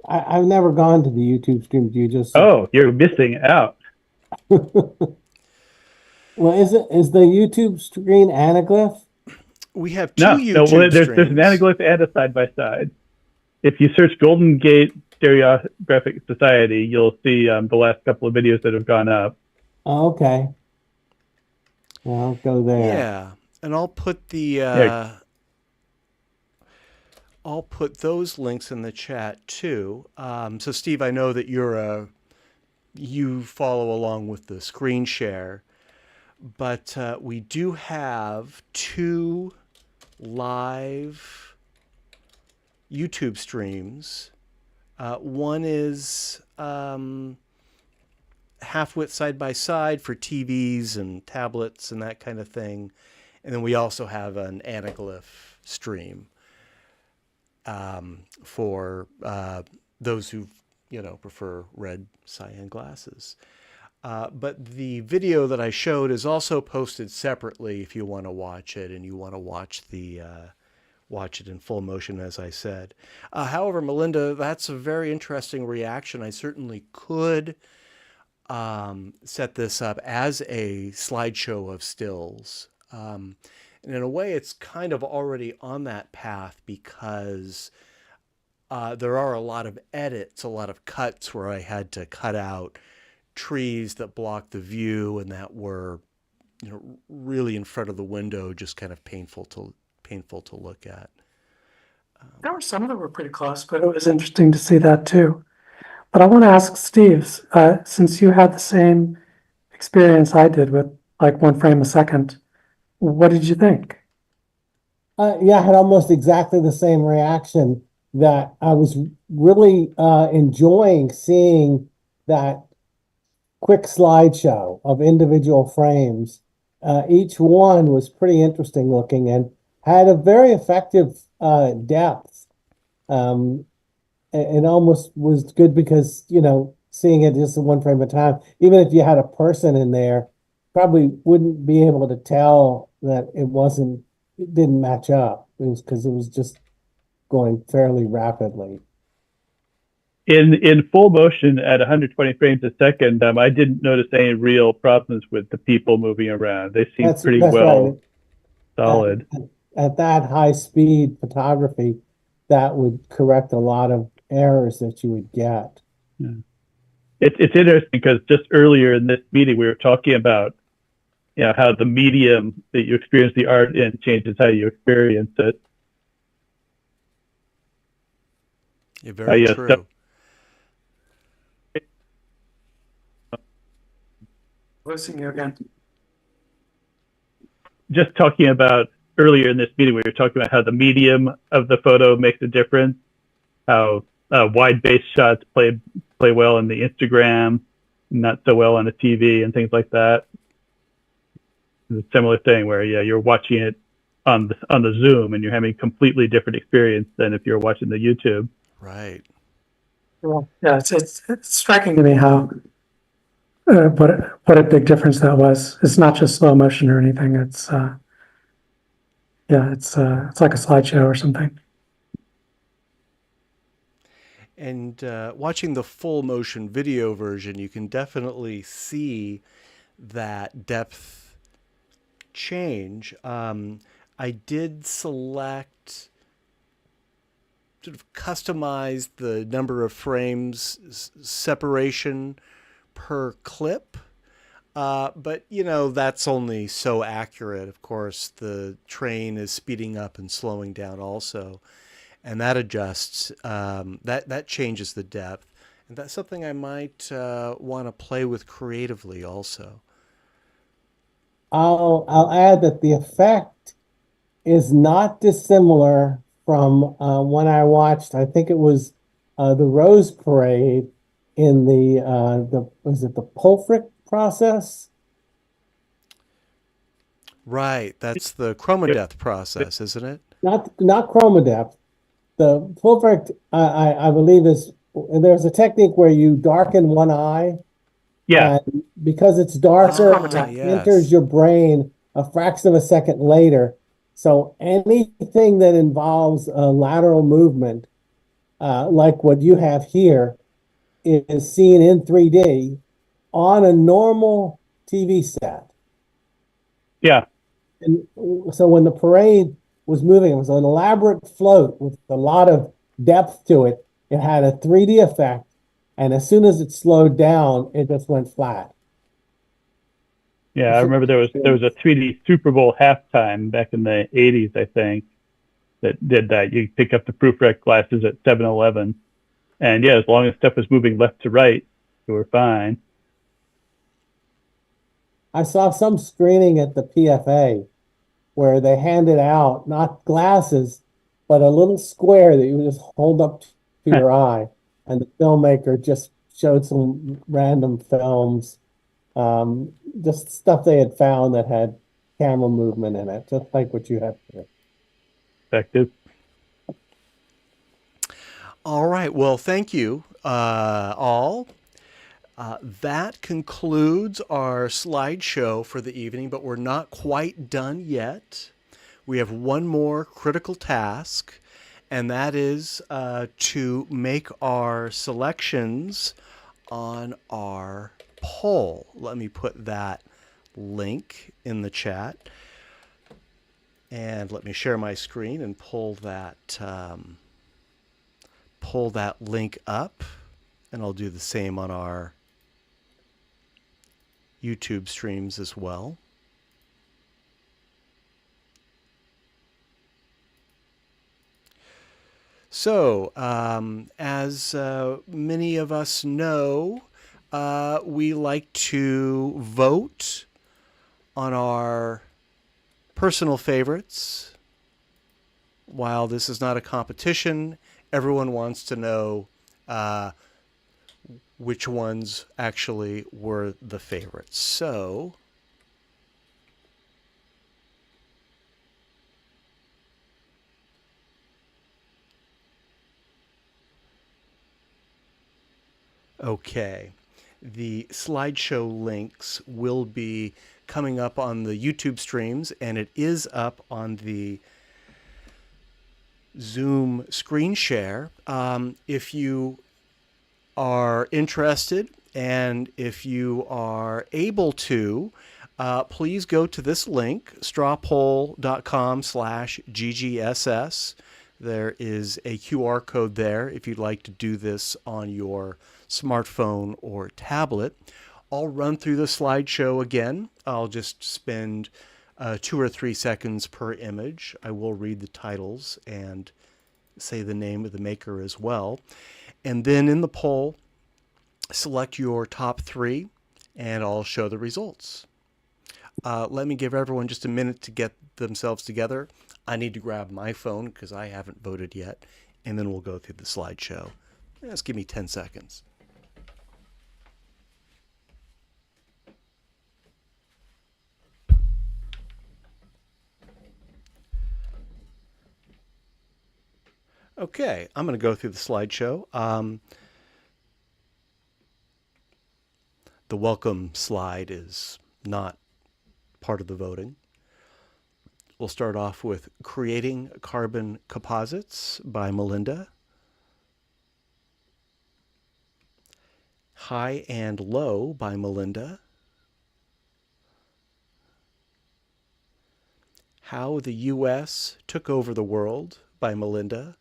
I've never gone to the YouTube stream. Do you just? Oh, you're missing out. Well, is the YouTube screen Anaglyph? we have two No, YouTube well, there's streams. an Anaglyph and a side-by-side. If you search Golden Gate Stereoscopic Society, you'll see the last couple of videos that have gone up. Oh, okay. Well, I'll go there. Yeah, and I'll put the I'll put those links in the chat too. So Steve, I know that you follow along with the screen share, but we do have two live YouTube streams. One is half-width side-by-side for TVs and tablets and that kind of thing. And then we also have an Anaglyph stream for those who prefer red cyan glasses. But the video that I showed is also posted separately if you want to watch it and you want to watch it in full motion, as I said. However, Melinda, that's a very interesting reaction. I certainly could set this up as a slideshow of stills. And in a way, it's kind of already on that path because there are a lot of edits, a lot of cuts where I had to cut out trees that blocked the view and that were, really in front of the window, just kind of painful to look at. There were some that were pretty close, but it was interesting to see that too. But I want to ask Steve, since you had the same experience I did with like 1 frame a second, what did you think? Yeah, I had almost exactly the same reaction, that I was really enjoying seeing that quick slideshow of individual frames. Each one was pretty interesting looking and had a very effective depth. It almost was good because, seeing it just 1 frame at a time, even if you had a person in there, probably wouldn't be able to tell that it didn't match up. It was because it was just going fairly rapidly. In full motion at 120 frames a second, I didn't notice any real problems with the people moving around. They seemed pretty well right. solid. At that high speed photography, that would correct a lot of errors that you would get. Yeah. It's interesting because just earlier in this meeting, we were talking about how the medium that you experience the art in changes how you experience it. Yeah, very true. Losing you again. Just talking about earlier in this meeting, we were talking about how the medium of the photo makes a difference, how wide base shots play well on the Instagram, not so well on the TV and things like that. It's a similar thing where you're watching it on the Zoom and you're having a completely different experience than if you're watching the YouTube. Right. Well, yeah, it's striking to me how what a big difference that was. It's not just slow motion or anything. It's it's like a slideshow or something. And watching the full motion video version, you can definitely see that depth change. I did select, sort of customize the number of frames separation per clip. But, that's only so accurate. Of course, the train is speeding up and slowing down also. And that adjusts, that changes the depth. And that's something I might want to play with creatively also. I'll add that the effect is not dissimilar from when I watched, I think it was the Rose Parade in was it the Pulfric process? Right, that's the chroma depth process, isn't it? Not chroma depth. The Pulfric, I believe, there's a technique where you darken one eye. Yeah. And because it's darker, it enters your brain a fraction of a second later. So anything that involves a lateral movement, like what you have here, is seen in 3D on a normal TV set. Yeah. And so when the parade was moving, it was an elaborate float with a lot of depth to it. It had a 3D effect. And as soon as it slowed down, it just went flat. Yeah, I remember there was a 3D Super Bowl halftime back in the 80s, I think, that did that. You pick up the Proofread glasses at 7-Eleven, and as long as stuff was moving left to right, you were fine. I saw some screening at the PFA where they handed out not glasses, but a little square that you would just hold up to your eye, and the filmmaker just showed some random films. Just stuff they had found that had camera movement in it, just like what you have here. Effective. All right. Well, thank you all. That concludes our slideshow for the evening, but we're not quite done yet. We have one more critical task, and that is to make our selections on our poll. Let me put that link in the chat. And let me share my screen and pull that link up. And I'll do the same on our YouTube streams as well. So, as many of us know, we like to vote on our personal favorites. While this is not a competition, everyone wants to know which ones actually were the favorites. So, okay. The slideshow links will be coming up on the YouTube streams, and it is up on the Zoom screen share. If you are interested and if you are able to, please go to this link, strawpoll.com/ggss. There is a QR code there if you'd like to do this on your smartphone or tablet. I'll run through the slideshow again. I'll just spend 2 or 3 seconds per image. I will read the titles and say the name of the maker as well. And then in the poll, select your top 3 and I'll show the results. Let me give everyone just a minute to get themselves together. I need to grab my phone because I haven't voted yet, and then we'll go through the slideshow. Just give me 10 seconds. Okay, I'm going to go through the slideshow. The welcome slide is not part of the voting. We'll start off with Creating Carbon Composites by Melinda. High and Low by Melinda. How the U.S. Took Over the World by Melinda.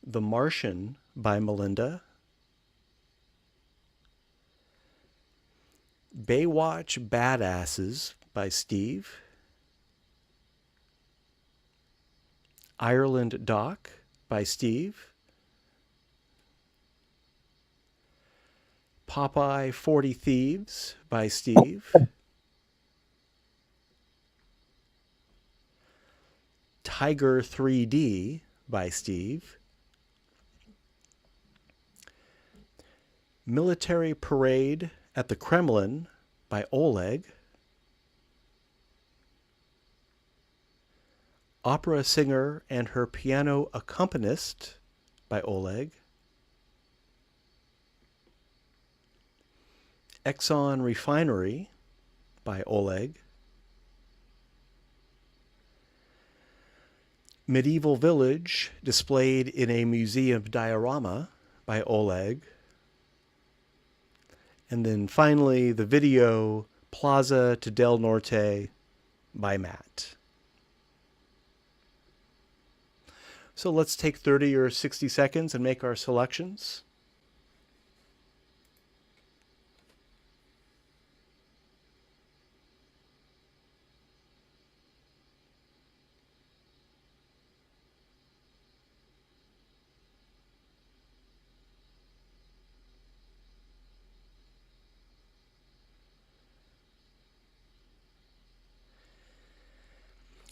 The Martian by Melinda. Baywatch Badasses by Steve. Ireland Doc by Steve. Popeye 40 Thieves by Steve. Tiger 3D by Steve. Military Parade at the Kremlin by Oleg. Opera Singer and Her Piano Accompanist by Oleg. Exxon Refinery by Oleg. Medieval Village Displayed in a Museum Diorama by Oleg. And then finally, the video Plaza to Del Norte by Matt. So let's take 30 or 60 seconds and make our selections.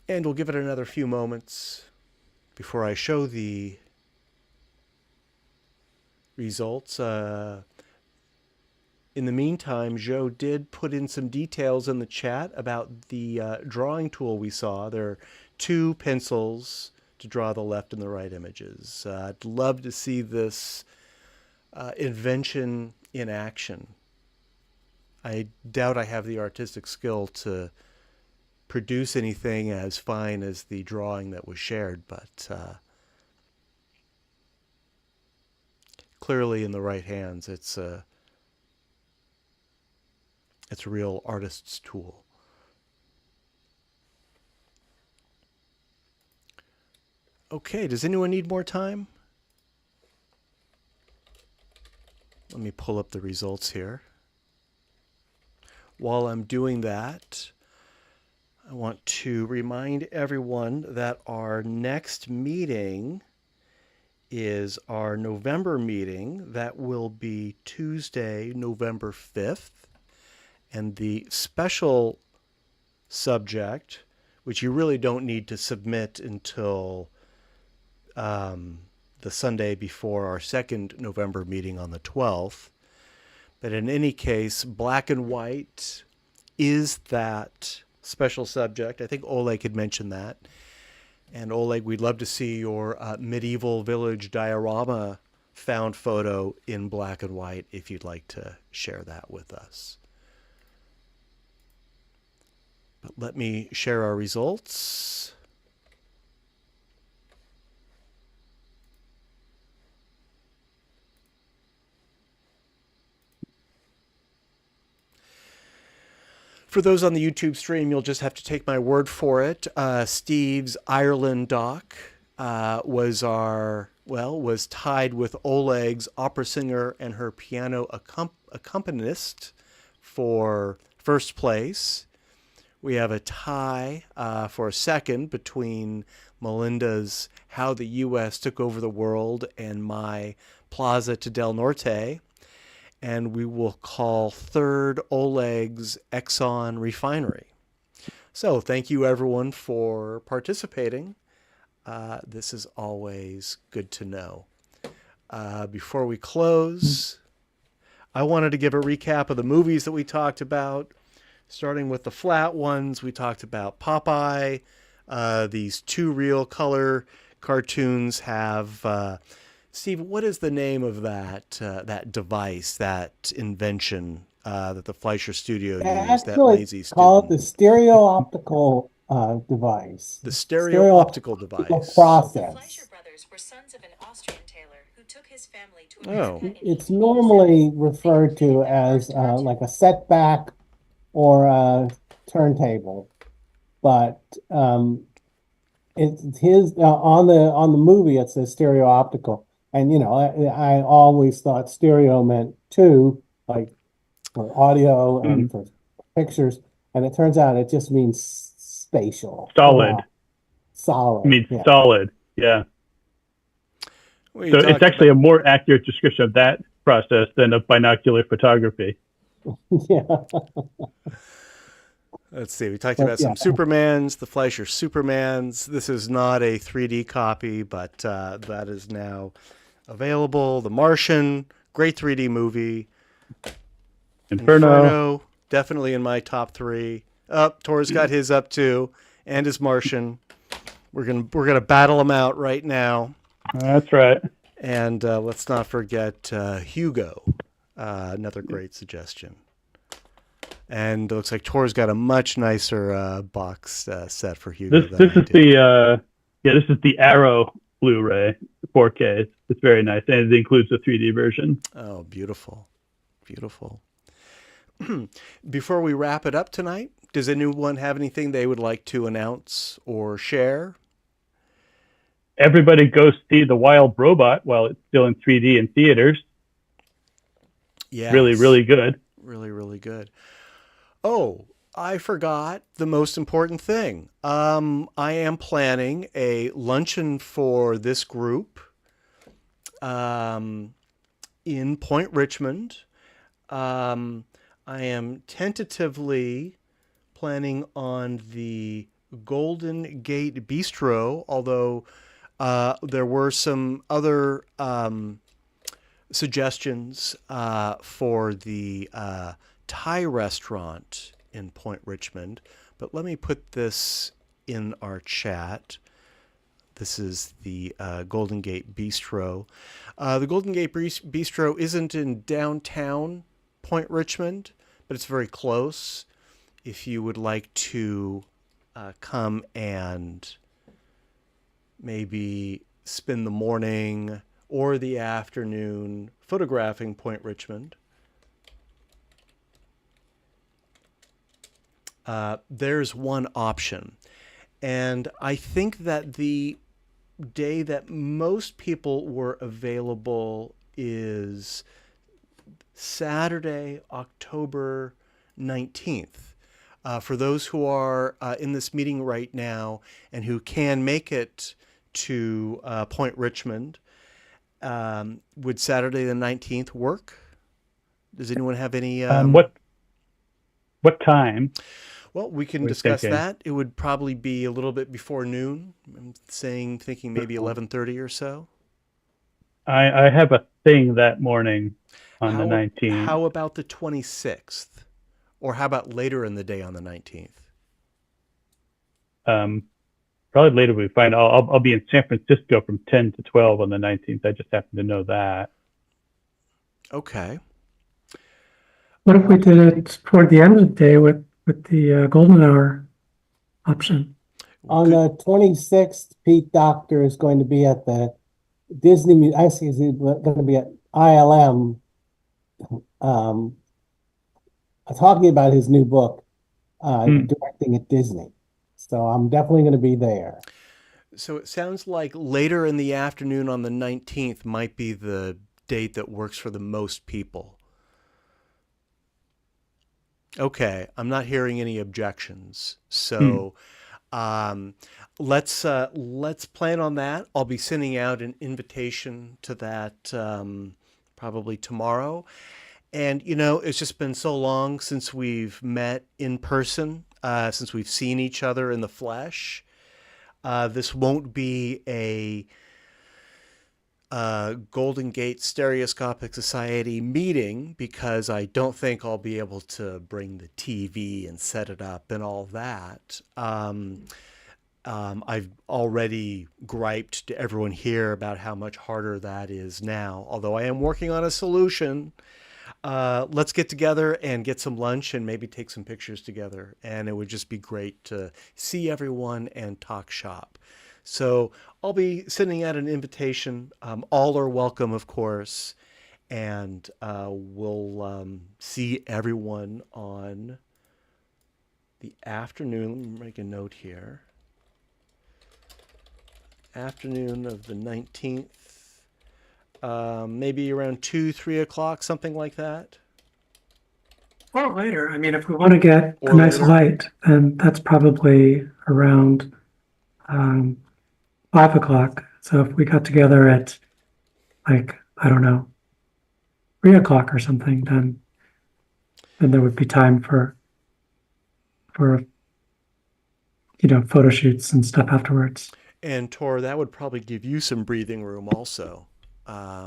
And we'll give it another few moments before I show the results. In the meantime, Joe did put in some details in the chat about the drawing tool we saw. There are 2 pencils to draw the left and the right images. I'd love to see this invention in action. I doubt I have the artistic skill to produce anything as fine as the drawing that was shared, but clearly in the right hands, it's a real artist's tool. Okay, does anyone need more time? Let me pull up the results here. While I'm doing that, I want to remind everyone that our next meeting is our November meeting. That will be Tuesday, November 5th. And the special subject, which you really don't need to submit until the Sunday before our second November meeting on the 12th. But in any case, black and white is that special subject. I think Oleg had mentioned that. And Oleg, we'd love to see your medieval village diorama found photo in black and white if you'd like to share that with us. But let me share our results. For those on the YouTube stream, you'll just have to take my word for it. Steve's Ireland Doc was tied with Oleg's opera singer and her piano accompanist for first place. We have a tie for second between Melinda's How the U.S. Took Over the World and my Plaza to Del Norte. And we will call third Oleg's Exxon Refinery. So thank you, everyone, for participating. This is always good to know. Before we close, I wanted to give a recap of the movies that we talked about. Starting with the flat ones, we talked about Popeye. These two real color cartoons have... Steve, what is the name of that device, that invention that the Fleischer Studio used, that lazy student? Call it the stereooptical device. The stereooptical device. Process. The Fleischer brothers were sons of an Austrian tailor who took his family to America. It's normally referred to as like a setback or a turntable, but it's his on the movie. It says stereooptical, and I always thought stereo meant two, like for audio and for pictures, and it turns out it just means spatial, solid. Solid. It means solid. Yeah. So it's actually a more accurate description of that process than of binocular photography. Yeah. Let's see. We talked about some Supermans, the Fleischer Supermans. This is not a 3D copy, but that is now available. The Martian, great 3D movie. Inferno, definitely in my top 3. Tor's got his up too, and his Martian. We're gonna battle them out right now. That's right. And let's not forget Hugo, another great suggestion. And it looks like Tor's got a much nicer box set for Hugo. This is the Arrow Blu-ray 4K. It's very nice, and it includes the 3D version. Oh, beautiful, beautiful. Before we wrap it up tonight, does anyone have anything they would like to announce or share? Everybody go see The Wild Robot while it's still in 3D in theaters. Yeah, really, really good. Really, really good. Oh, I forgot the most important thing. I am planning a luncheon for this group in Point Richmond. I am tentatively planning on the Golden Gate Bistro, although there were some other suggestions for the Thai restaurant in Point Richmond, but let me put this in our chat. This is the Golden Gate Bistro. The Golden Gate Bistro isn't in downtown Point Richmond, but it's very close. If you would like to come and maybe spend the morning or the afternoon photographing Point Richmond, there's one option. And I think that the day that most people were available is Saturday, October 19th. For those who are in this meeting right now and who can make it to Point Richmond, would Saturday the 19th work? Does anyone have any... What time? Well, we can discuss that. It would probably be a little bit before noon. I'm thinking maybe 11:30 or so. I have a thing that morning on the 19th. How about the 26th? Or how about later in the day on the 19th? Probably later we find. I'll be in San Francisco from 10 to 12 on the 19th. I just happen to know that. Okay. What if we did it toward the end of the day with the golden hour option? On the 26th, Pete Docter is going to be at the Disney. Actually, he's going to be at ILM, talking about his new book, directing at Disney. So I'm definitely going to be there. So it sounds like later in the afternoon on the 19th might be the date that works for the most people. Okay, I'm not hearing any objections. So let's plan on that. I'll be sending out an invitation to that probably tomorrow. And it's just been so long since we've met in person, since we've seen each other in the flesh. This won't be a Golden Gate Stereoscopic Society meeting because I don't think I'll be able to bring the TV and set it up and all that. I've already griped to everyone here about how much harder that is now, although I am working on a solution. Let's get together and get some lunch and maybe take some pictures together. And it would just be great to see everyone and talk shop. So I'll be sending out an invitation. All are welcome, of course. And we'll see everyone on the afternoon. Let me make a note here. Afternoon of the 19th. Maybe around 2, 3 o'clock, something like that. Or later. I mean, if we want to get Or a nice later. light, then that's probably around 5 o'clock. So if we got together at like, I don't know, 3 o'clock or something, then there would be time for photo shoots and stuff afterwards. And Tor, that would probably give you some breathing room also.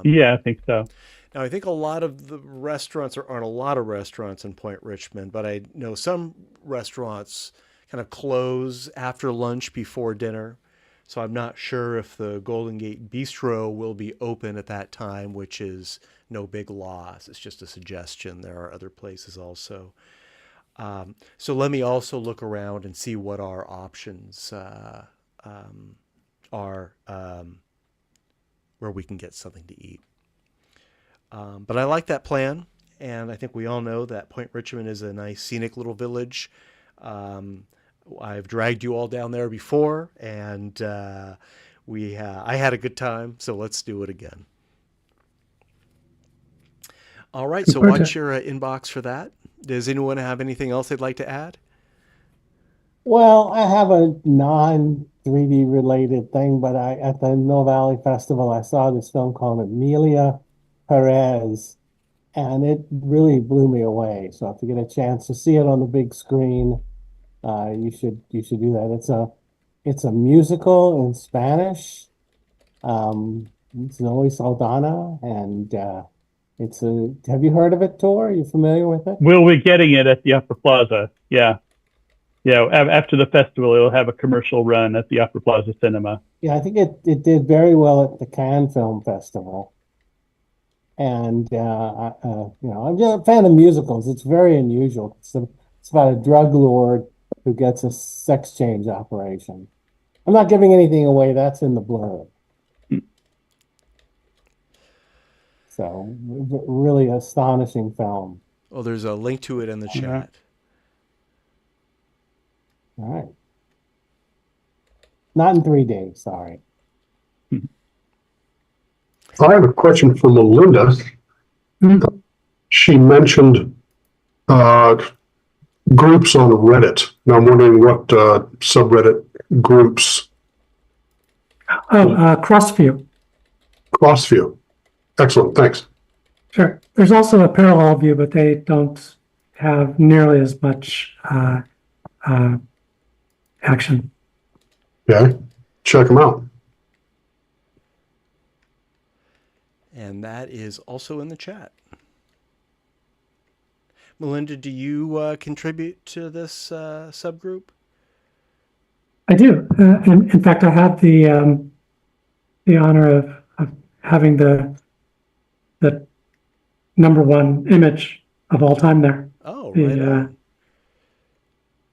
Yeah, I think so. Now, I think a lot of the restaurants, there aren't a lot of restaurants in Point Richmond, but I know some restaurants kind of close after lunch before dinner. So I'm not sure if the Golden Gate Bistro will be open at that time, which is no big loss. It's just a suggestion. There are other places also. So let me also look around and see what our options are where we can get something to eat. But I like that plan, and I think we all know that Point Richmond is a nice scenic little village. I've dragged you all down there before, and I had a good time, so let's do it again. All right, so watch your inbox for that. Does anyone have anything else they'd like to add? Well, I have a non-3D related thing, but at the Mill Valley Festival, I saw this film called Amelia Perez, and it really blew me away. So if you get a chance to see it on the big screen, you should do that. It's a musical in Spanish. It's Zoe Saldana, and have you heard of it, Tor? Are you familiar with it? We'll be getting it at the Upper Plaza. Yeah. Yeah, after the festival, it'll have a commercial run at the Upper Plaza Cinema. Yeah, I think it did very well at the Cannes Film Festival. And I'm just a fan of musicals. It's very unusual. It's about a drug lord who gets a sex change operation. I'm not giving anything away. That's in the blurb. So, really astonishing film. Well, there's a link to it in the chat. All right. Not in 3D, sorry. I have a question for Melinda. She mentioned groups on Reddit. Now I'm wondering what subreddit groups. Crossview. Crossview. Excellent, thanks. Sure. There's also a parallel view, but they don't have nearly as much action. Okay, check them out. And that is also in the chat. Melinda, do you contribute to this subgroup? I do. In fact, I have the honor of having the #1 image of all time there. Oh, right on.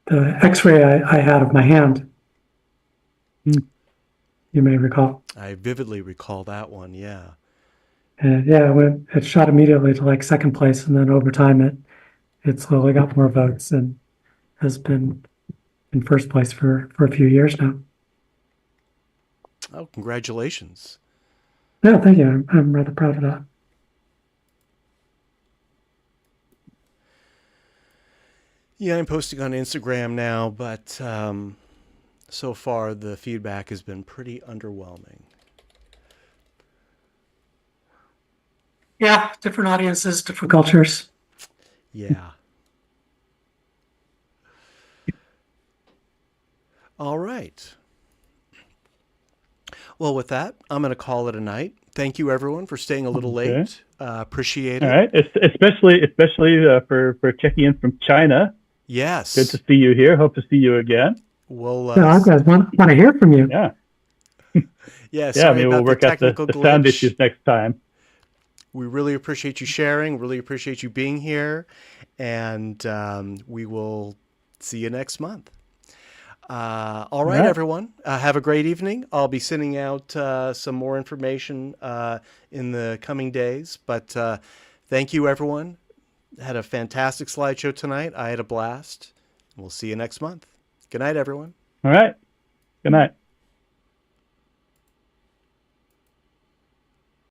The X-ray I had of my hand. You may recall. I vividly recall that one, yeah. It shot immediately to like second place, and then over time it slowly got more votes and has been in first place for a few years now. Oh, congratulations. Yeah, thank you. I'm rather proud of that. Yeah, I'm posting on Instagram now, but so far the feedback has been pretty underwhelming. Yeah, different audiences, different cultures. Yeah. All right. Well, with that, I'm going to call it a night. Thank you, everyone, for staying a little Okay. late. Appreciate All it. right. Especially for checking in from China. Yes. Good to see you here. Hope to see you again. We'll, Yeah, I guys want to hear from you. Yeah. yeah, sorry Maybe about we'll work the out the technical sound glitch. issues next time. We really appreciate you sharing. Really appreciate you being here. And we will see you next month. All right, everyone. Have a great evening. I'll be sending out some more information in the coming days. But thank you, everyone. Had a fantastic slideshow tonight. I had a blast. We'll see you next month. Good night, everyone. All right. Good night.